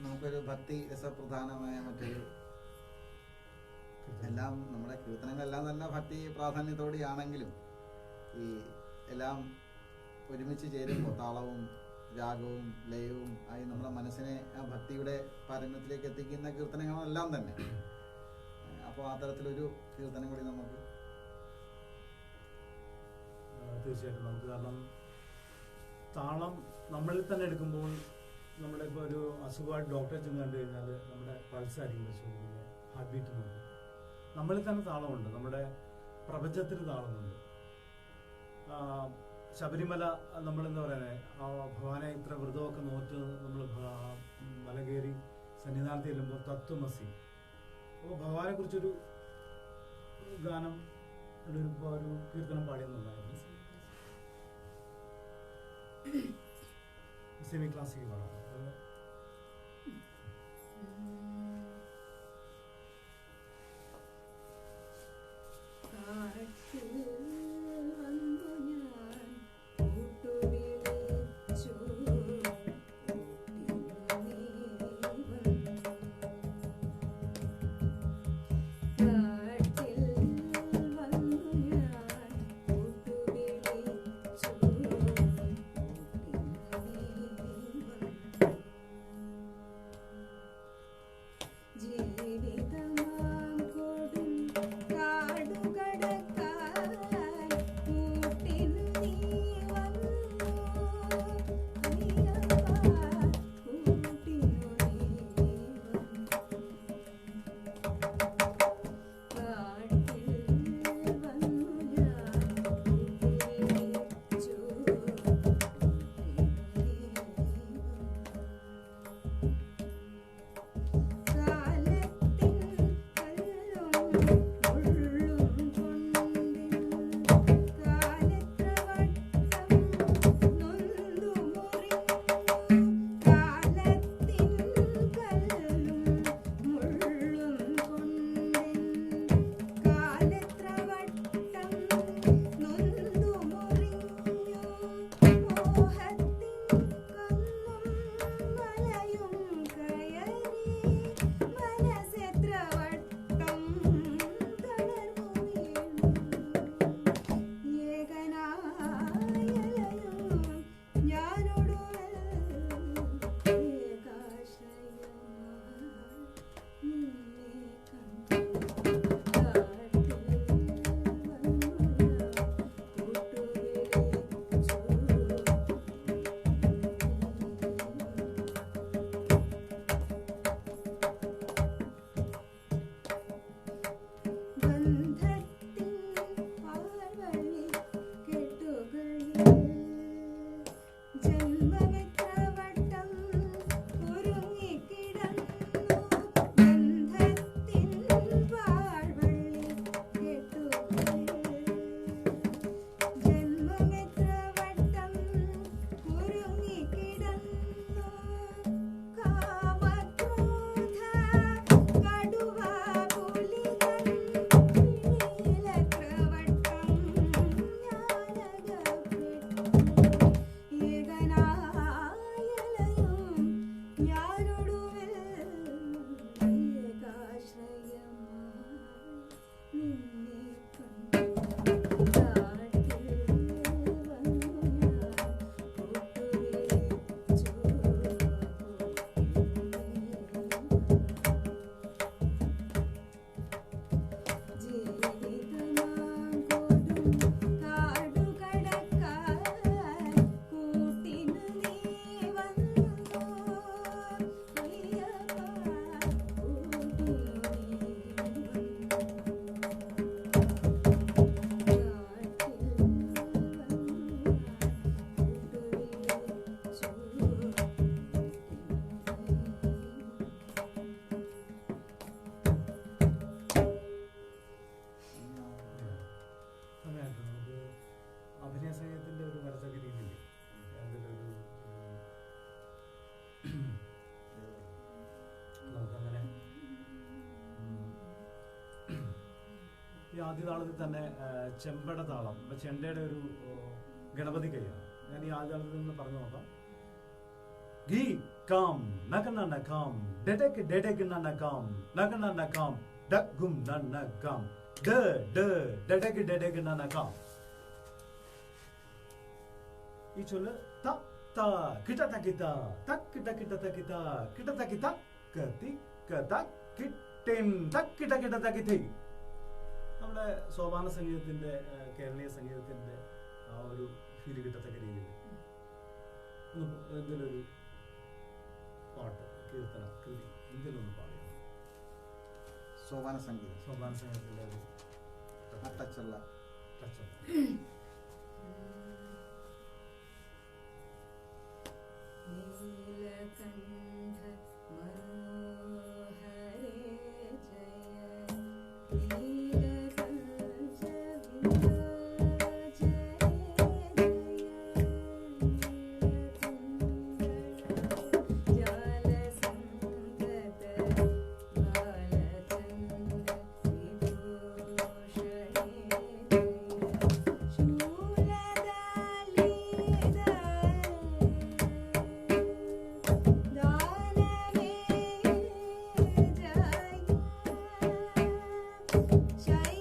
നമുക്കൊരു ഭക്തി രസപ്രധാനമായ മറ്റൊരു, എല്ലാം നമ്മുടെ കീർത്തനങ്ങളെല്ലാം തന്നെ ഭക്തി പ്രാധാന്യത്തോടെയാണെങ്കിലും ഈ എല്ലാം ഒരുമിച്ച് ചേരുമ്പോൾ താളവും രാഗവും ലയവും ആയി നമ്മുടെ മനസ്സിനെ ആ ഭക്തിയുടെ പാരമ്യത്തിലേക്ക് എത്തിക്കുന്ന കീർത്തനങ്ങളെല്ലാം തന്നെ. അപ്പോൾ ആ തരത്തിലൊരു കീർത്തനം കൂടി നമുക്ക് തീർച്ചയായിട്ടും നമുക്ക്, കാരണം താളം നമ്മളിൽ തന്നെ എടുക്കുമ്പോൾ, നമ്മുടെ ഇപ്പോൾ ഒരു അസുഖമായിട്ട് ഡോക്ടറെ ചെന്ന് കണ്ടു കഴിഞ്ഞാൽ നമ്മുടെ പൾസായിരിക്കും പരിശോധിക്കുന്നത്, ഹാർട്ട് ബീറ്റ് നോക്കും. നമ്മളിൽ തന്നെ താളമുണ്ട്, നമ്മുടെ പ്രപഞ്ചത്തിന് താളമുണ്ട്. ശബരിമല നമ്മളെന്താ പറയുന്നത്, ആ ഭഗവാനെ ഇത്ര വ്രതമൊക്കെ നോറ്റ് നമ്മൾ മല കയറി സന്നിധാനത്ത് ചെല്ലുമ്പോൾ തത്വമസി, അപ്പോൾ ഭഗവാനെ കുറിച്ചൊരു ഗാനം, ഒരു കീർത്തനം പാടിയെന്നുണ്ടായിരുന്നു. സെമി ക്ലാസിക്കൽ പാടാം. ജീവിതമാം കൊടും കാടുകടക്കാൻ പറഞ്ഞിട്ടുണ്ട്. നമുക്ക് അഭിനയ സംഗീതത്തിന്റെ ഒരു വരച്ചൊക്കെ രീതിയില്ലേ, അതിലൊരു നമുക്കങ്ങനെ ഈ ആദ്യ താളത്തിൽ തന്നെ ചെമ്പട താളം, ചെണ്ടയുടെ ഒരു ഗണപതി കൈയാണ്. ഞാൻ ഈ ആദ്യ താളത്തിൽ നിന്ന് പറഞ്ഞു നോക്കാം. ഗീ കാം നകന നകാം ഡെഡക് ഡെഡക് നനകാം നകന നകാം ഡഗും നനകാം ഡ ഡ ഡെഡക് ഡെഡക് നനകാം. ഈ ചൊല്ല് ത ത കിട തകിത തക് കിട കിട തകിത കിട തകിത കതി കത കിട്ടിൻ തക് കിട കിട തകിതി. നമ്മുടെ സോപാന സംഗീതത്തിന്റെ കേരളീയ സംഗീതത്തിന്റെ ആ ഒരു ഫീല് കിട്ടത്തക്ക രീതിയിൽ എന്തെങ്കിലും ഒരു പാട്ട്, കീർത്തന, കൃതി എന്തെങ്കിലും ഒന്ന് പാടിയാണ്. സോപാന സംഗീതം, സോപാന സംഗീതത്തിന്റെ ഒരു ടച്ചുള്ള നീലകണ്ഠ മനോഹരേ ജയ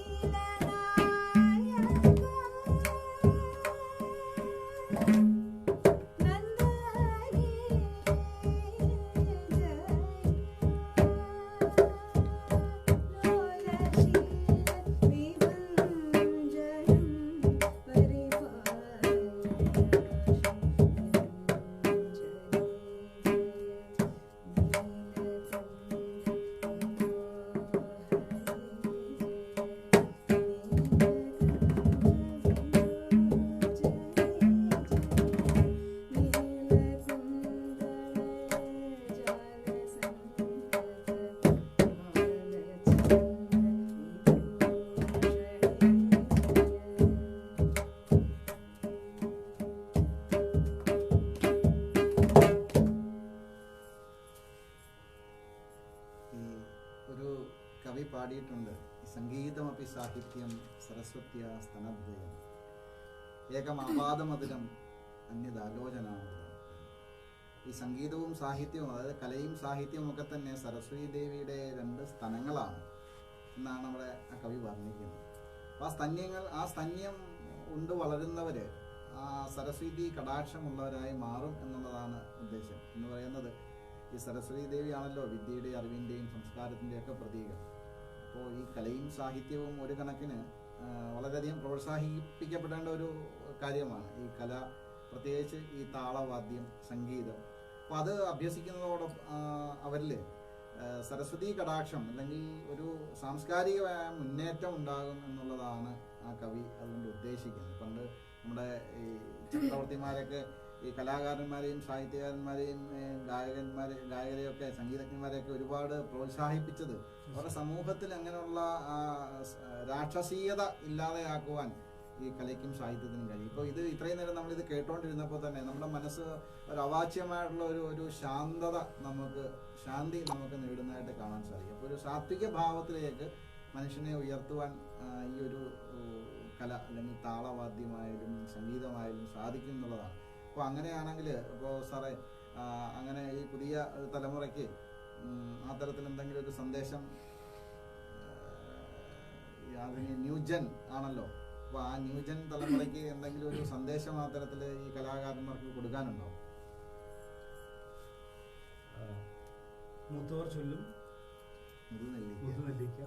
പാടിയിട്ടുണ്ട്. സംഗീതമപി സാഹിത്യം സരസ്വത്യ സ്തനദ്വയം ഏകമാപാദമധുരം അന്യദാലോചനാമൃതം. ഈ സംഗീതവും സാഹിത്യവും, അതായത് കലയും സാഹിത്യവും ഒക്കെ തന്നെ സരസ്വതി ദേവിയുടെ രണ്ട് സ്തനങ്ങളാണ് എന്നാണ് നമ്മുടെ ആ കവി വർണ്ണിക്കുന്നത്. അപ്പോൾ ആ സ്തന്യം ഉണ്ട് വളരുന്നവർ ആ സരസ്വതി കടാക്ഷമുള്ളവരായി മാറും എന്നുള്ളതാണ് ഉദ്ദേശം. എന്ന് പറയുന്നത് ഈ സരസ്വതി ദേവിയാണല്ലോ വിദ്യയുടെയും അറിവിൻ്റെയും സംസ്കാരത്തിൻ്റെയും ഒക്കെ പ്രതീകം. അപ്പോൾ ഈ കലയും സാഹിത്യവും ഒരു കണക്കിന് വളരെയധികം പ്രോത്സാഹിപ്പിക്കപ്പെടേണ്ട ഒരു കാര്യമാണ്. ഈ കല, പ്രത്യേകിച്ച് ഈ താളവാദ്യം, സംഗീതം. അപ്പോൾ അത് അഭ്യസിക്കുന്നതോടൊപ്പം അവരിൽ സരസ്വതി കടാക്ഷം അല്ലെങ്കിൽ ഒരു സാംസ്കാരികമായ മുന്നേറ്റം ഉണ്ടാകും എന്നുള്ളതാണ് ആ കവി അതുകൊണ്ട് ഉദ്ദേശിക്കുന്നത്. പണ്ട് നമ്മുടെ ഈ ചക്രവർത്തിമാരൊക്കെ ഈ കലാകാരന്മാരെയും സാഹിത്യകാരന്മാരെയും ഗായകരെയൊക്കെ സംഗീതജ്ഞന്മാരെയൊക്കെ ഒരുപാട് പ്രോത്സാഹിപ്പിച്ചത് അവരുടെ സമൂഹത്തിൽ അങ്ങനെയുള്ള രാക്ഷസീയത ഇല്ലാതെയാക്കുവാൻ ഈ കലയ്ക്കും സാഹിത്യത്തിനും കഴിയും. ഇപ്പോൾ ഇത് ഇത്രയും നേരം നമ്മളിത് കേട്ടോണ്ടിരുന്നപ്പോൾ തന്നെ നമ്മുടെ മനസ്സ് ഒരു അവാച്യമായിട്ടുള്ള ഒരു ശാന്തി നമുക്ക് നേടുന്നതായിട്ട് കാണാൻ സാധിക്കും. അപ്പോൾ ഒരു സാത്വിക ഭാവത്തിലേക്ക് മനുഷ്യനെ ഉയർത്തുവാൻ ഈ ഒരു കല അല്ലെങ്കിൽ താളവാദ്യമായാലും സംഗീതമായാലും സാധിക്കും എന്നുള്ളതാണ്. അപ്പോൾ അങ്ങനെയാണെങ്കിൽ ഇപ്പോൾ സാറേ അങ്ങനെ ഈ പുതിയ തലമുറയ്ക്ക് ആ തരത്തിൽ എന്തെങ്കിലും ഒരു സന്ദേശം, അതിന് ന്യൂജൻ ആണല്ലോ, അപ്പോൾ ആ ന്യൂജൻ തലമുറയ്ക്ക് എന്തെങ്കിലും ഒരു സന്ദേശം ആ തരത്തിൽ ഈ കലാകാരന്മാർക്ക് കൊടുക്കാനുണ്ടോ? മൂത്തവർ ചൊല്ലും മുതുനെല്ലിക്ക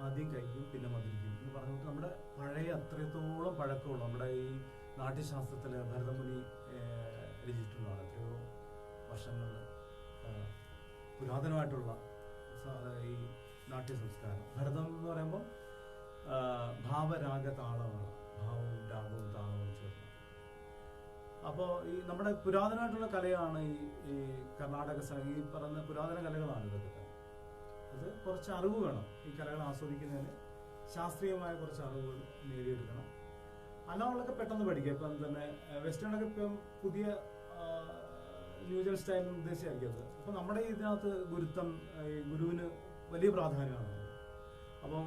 ആദ്യം കഴിക്കും പിന്നെ മധുരിക്കും എന്ന് പറഞ്ഞിട്ട് നമ്മുടെ പഴയ അത്രത്തോളം പഴക്കമുള്ള നമ്മുടെ ഈ നാട്യശാസ്ത്രത്തിൽ ഭരതമുനി രചിച്ചിട്ടുള്ളതാണ്. എത്രയോ വർഷങ്ങൾ പുരാതനമായിട്ടുള്ള ഈ നാട്യ സംസ്കാരം. ഭരതം എന്ന് പറയുമ്പോൾ ഭാവരാഗ താളമാണ്, ഭാവവും രാഗവും താളവും ചേർന്ന്. അപ്പോൾ ഈ നമ്മുടെ പുരാതനമായിട്ടുള്ള കലയാണ് ഈ കർണാടക ഈ പറഞ്ഞ പുരാതന കലകളാണ് ഇതൊക്കെ തന്നെ. അത് കുറച്ച് അറിവ് വേണം ഈ കലകൾ ആസ്വദിക്കുന്നതിന്, ശാസ്ത്രീയമായ കുറച്ച് അറിവുകൾ നേടിയെടുക്കണം. അല്ലാന്നുള്ളതൊക്കെ പെട്ടെന്ന് പഠിക്കാം. ഇപ്പം തന്നെ വെസ്റ്റേണൊക്കെ ഇപ്പം പുതിയ ന്യൂജൻ സ്റ്റൈൽ ഉദ്ദേശിച്ചായിരിക്കും അത്. അപ്പം നമ്മുടെ ഇതിനകത്ത് ഗുരുത്വം, ഈ ഗുരുവിന് വലിയ പ്രാധാന്യമാണ്. അപ്പം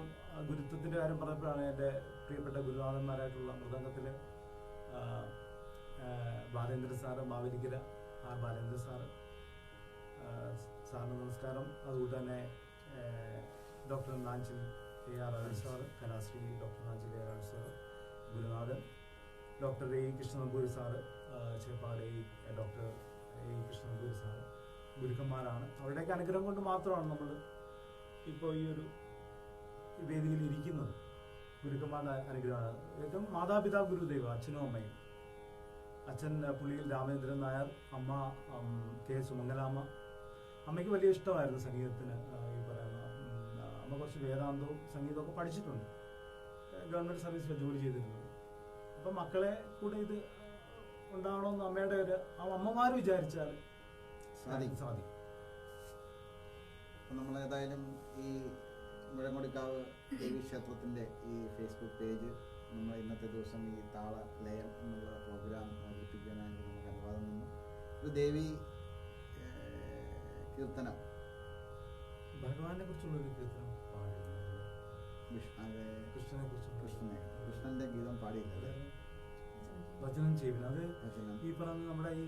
ഗുരുത്വത്തിൻ്റെ കാര്യം പറഞ്ഞപ്പോഴാണ് എൻ്റെ പ്രിയപ്പെട്ട ഗുരുനാഥന്മാരായിട്ടുള്ള മൃദംഗത്തിൽ Balendra sir, Mavelikkara R Balendra sir, സാറിന് നമസ്കാരം. അതുകൊണ്ട് തന്നെ doctor Nanjil AR sir, Kalashree doctor Nanjil AR sir, ഗുരുനാഥൻ doctor A Krishnanamboori sir, Cheppad doctor A Krishnanamboori sir ഗുരുക്കന്മാരാണ്. അവരുടെയൊക്കെ അനുഗ്രഹം കൊണ്ട് മാത്രമാണ് നമ്മൾ ഇപ്പോൾ ഈ ഒരു വേദിയിൽ ഇരിക്കുന്നത്. ഗുരുക്കന്മാരുടെ അനുഗ്രഹമാണ്. ഏറ്റവും മാതാപിതാ ഗുരുദൈവ, അച്ഛനും അമ്മയും. അച്ഛൻ പുള്ളിയിൽ രാമചന്ദ്രൻ നായർ, അമ്മ K സുമംഗലാമ്മ. അമ്മയ്ക്ക് വലിയ ഇഷ്ടമായിരുന്നു സംഗീതത്തിന്. ഈ പറയുന്ന അമ്മ കുറച്ച് വേദാന്തവും സംഗീതമൊക്കെ പഠിച്ചിട്ടുണ്ട്, ഗവൺമെൻറ് സർവീസിൽ ജോലി ചെയ്തിരുന്നത്. അപ്പം മക്കളെ കൂടെ ഇത് ഉണ്ടാവണമെന്ന് അമ്മയുടെ ഒരു അമ്മമാർ വിചാരിച്ചാൽ സാധിക്കും. നമ്മൾ ഏതായാലും ഈ മുഴങ്ങോടിക്കാവ് ദേവി ക്ഷേത്രത്തിൻ്റെ ഈ ഫേസ്ബുക്ക് പേജ് നമ്മൾ ഇന്നത്തെ ദിവസം ഈ താള ലയം എന്നുള്ള പ്രോഗ്രാം അവതരിപ്പിക്കാനായിട്ട് നമുക്ക് അനുവാദം തന്നു. ഒരു ദേവി കീർത്തനം, ഭഗവാനെ കുറിച്ചുള്ളൊരു കീർത്തനം കൃഷ്ണന്റെ ഗീതം പാടിയില്ലേ? വചനം ചെയ്യുന്നത് അത് വചനം. ഈ പറഞ്ഞ നമ്മുടെ ഈ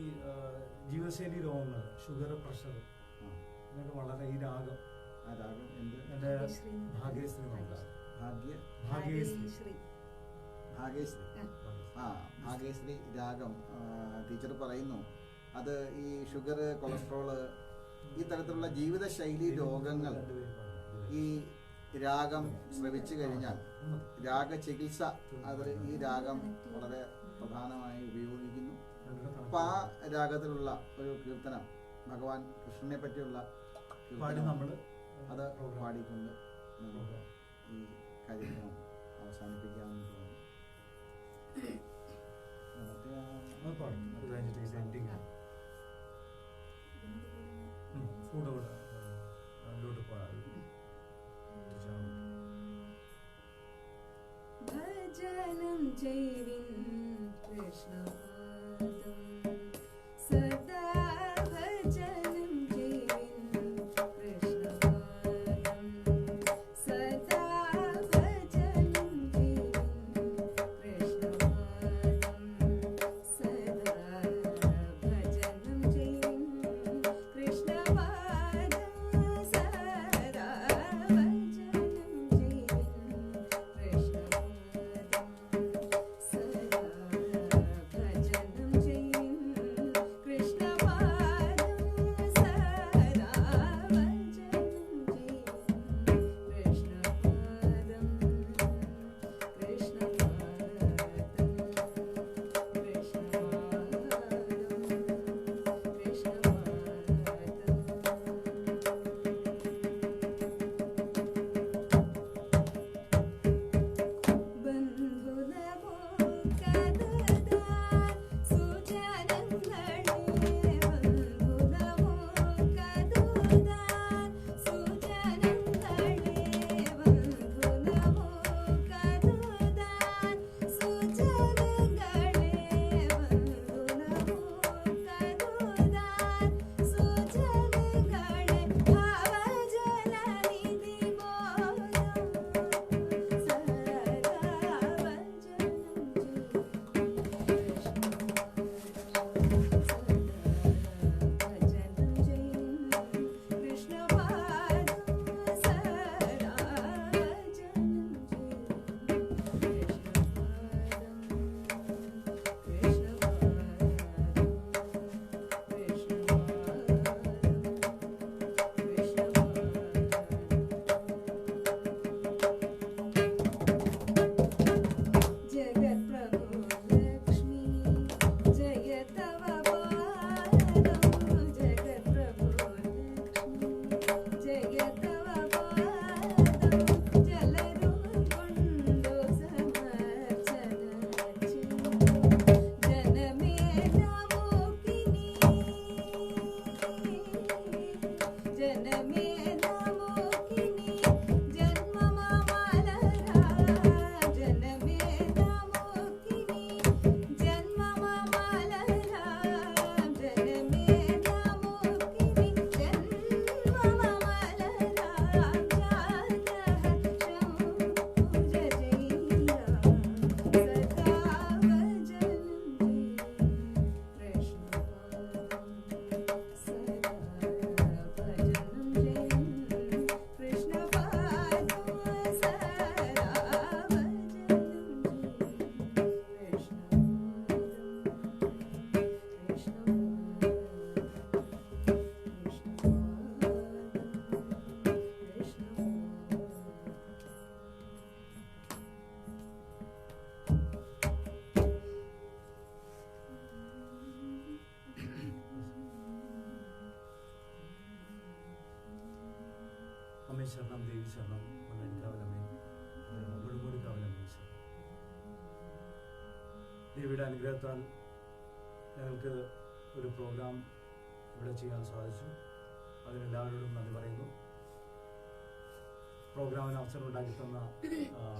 ജീവിതശൈലി രോഗങ്ങൾ, ഷുഗർ, പ്രഷർ, ഇതൊക്കെ വളരെ ഈ രാഗം, ആ രാഗം എന്ത്? എൻ്റെ ഭാഗ്യശ്രീ നോക്കാം. ഭാഗ്യശ്രീ ആ ഭാഗ്യശ്രീ രാഗം. ടീച്ചർ പറയുന്നു അത് ഈ ഷുഗർ, കൊളസ്ട്രോള്, ഈ തരത്തിലുള്ള ജീവിതശൈലി രോഗങ്ങൾ ഈ രാഗം ശ്രവിച്ചു കഴിഞ്ഞാൽ രാഗചികിത്സ അത് ഈ രാഗം വളരെ പ്രധാനമായി ഉപയോഗിക്കുന്നു. അപ്പം ആ രാഗത്തിലുള്ള ഒരു കീർത്തനം, ഭഗവാൻ കൃഷ്ണനെ പറ്റിയുള്ള കീർത്തനം, അത് പാടിക്കൊണ്ട് നമുക്ക് ഈ കാര്യക്രമം അവസാനിപ്പിക്കാമെന്ന് തോന്നുന്നു. ഭജനം ചെയ്വിൻ കൃഷ്ണപാദം സദാ, ഭജനം ചെയ്വിൻ കൃഷ്ണപാദം സദാ, ഭജനം ചെയ്വിൻ കൃഷ്ണപാദം സദാ, ഭജനം ചെയ്വിൻ കൃഷ്ണപാദം സദാ, ഭജനം ചെയ്വിൻ കൃഷ്ണപാദം സദാ, ഭജനം ശരണം മണ്ണടിക്കാവലമ്മേ മുഴുമുടിക്കാവലമ്മേ ശരണം. ദേവിയുടെ അനുഗ്രഹത്താൽ ഞങ്ങൾക്ക് ഒരു പ്രോഗ്രാം ഇവിടെ ചെയ്യാൻ സാധിച്ചു. അതിനെല്ലാവരോടും നന്ദി പറയുന്നു. പ്രോഗ്രാമിന് അവസരം ഉണ്ടാക്കി തന്ന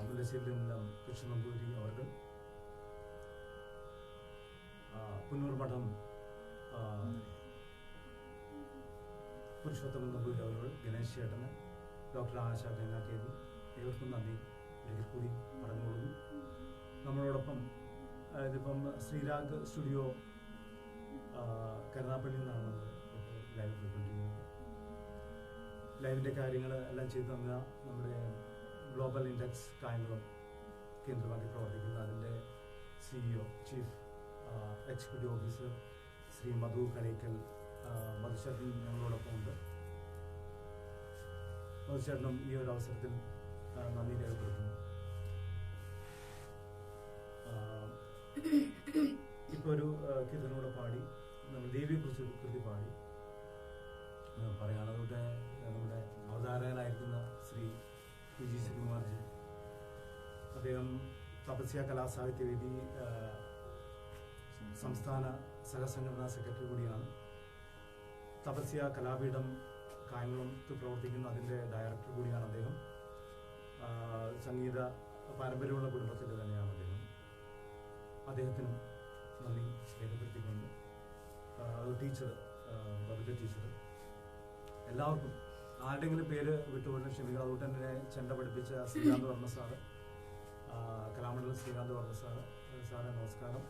മുല്ലശ്ശേരിയിൽ നിന്നും കൃഷ്ണ നമ്പൂരി അവർ, പുന്നൂർ മഠം പുരുഷോത്തമൻ നമ്പൂരി അവർ, ഗണേശ് ചേട്ടന്, ഡോക്ടർ ആശ ഗംഗാക്കേരി, ഏവർക്കും നന്ദി ഒരിക്കൽ കൂടി പറഞ്ഞുകൊള്ളുന്നു. നമ്മളോടൊപ്പം ഇതിപ്പം ശ്രീരാഗ് സ്റ്റുഡിയോ കരുനാപ്പള്ളിയിൽ നിന്നാണ് നമ്മൾ ഇപ്പോൾ ലൈവ് പോയിക്കൊണ്ടിരിക്കുന്നത്. ലൈവിൻ്റെ കാര്യങ്ങൾ എല്ലാം ചെയ്തു തന്ന നമ്മുടെ ഗ്ലോബൽ ഇൻഡെക്സ് കായംകുളം കേന്ദ്രമാക്കി പ്രവർത്തിക്കുന്ന അതിൻ്റെ CEO chief executive officer Shri Madhu Karaykkal, മധുചേട്ടൻ ഞങ്ങളോടൊപ്പം ഉണ്ട്. മധുചേട്ടനും ഈ ഒരു അവസരത്തിൽ നന്ദി രേഖപ്പെടുത്തുന്നു. ഇപ്പോൾ ഒരു കീർത്തനോടെ പാടി നമ്മൾ ദേവിയെക്കുറിച്ച് ഒരു കൃതി പാടി പറയുകയാണ്. അതുകൊണ്ട് നമ്മുടെ അവതാരകനായിരിക്കുന്ന ശ്രീ PG ശ്രീകുമാർജി, അദ്ദേഹം തപസ്യ കലാസാഹിത്യവേദി സംസ്ഥാന സഹസംഘടനാ സെക്രട്ടറി കൂടിയാണ്. തപസ്യ കലാപീഠം കായംകുളത്ത് പ്രവർത്തിക്കുന്ന അതിൻ്റെ ഡയറക്ടർ കൂടിയാണ് അദ്ദേഹം. സംഗീത പാരമ്പര്യമുള്ള കുടുംബത്തിൽ തന്നെയാണ് അദ്ദേഹം. അദ്ദേഹത്തിനും നന്ദി രേഖപ്പെടുത്തിക്കൊണ്ട് ടീച്ചർ ബബിത ടീച്ചർ, എല്ലാവർക്കും ആരുടെയെങ്കിലും പേര് വിട്ടുപോലും ക്ഷമിക്കുക. അതുകൊണ്ട് തന്നെ ചെണ്ട പഠിപ്പിച്ച ശ്രീകാന്ത് വർമ്മ സാറ്, കലാമണ്ഡലം ശ്രീകാന്ത് വർമ്മ സാറ്, സാറെ നമസ്കാരം.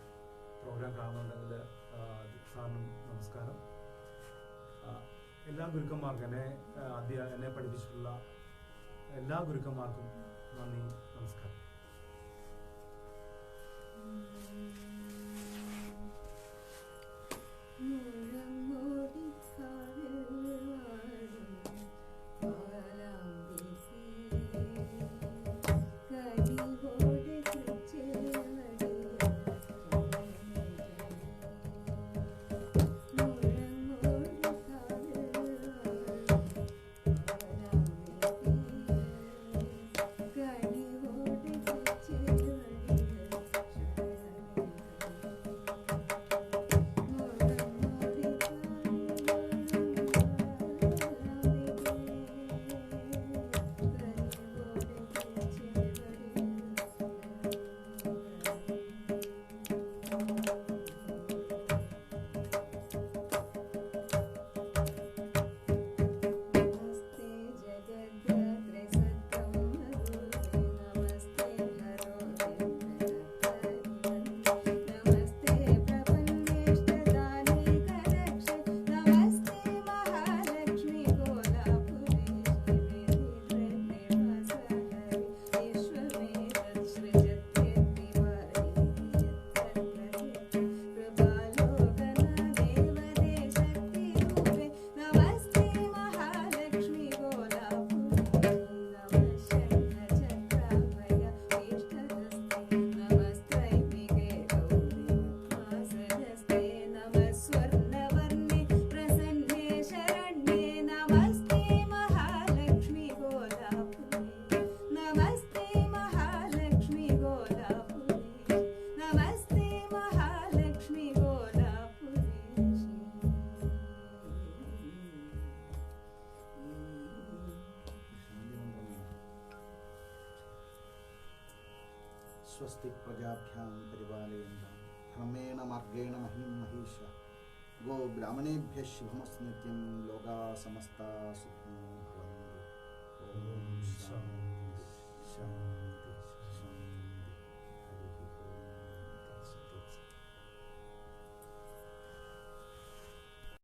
പ്രോഗ്രാം കാണുന്നുണ്ടെങ്കിൽ സാറിനും നമസ്കാരം. എല്ലാ ഗുരുക്കന്മാർക്കും എന്നെ പഠിപ്പിച്ചിട്ടുള്ള എല്ലാ ഗുരുക്കന്മാർക്കും നന്ദി, നമസ്കാരം. स्वस्ति प्रजाभ्यां परिपालयन्तां धर्मेण मार्गेण महीं महिषा गो ब्राह्मणेभ्यः शुभमस्तु नित्यं लोकाः समस्ताः सुखिनो भवन्तु।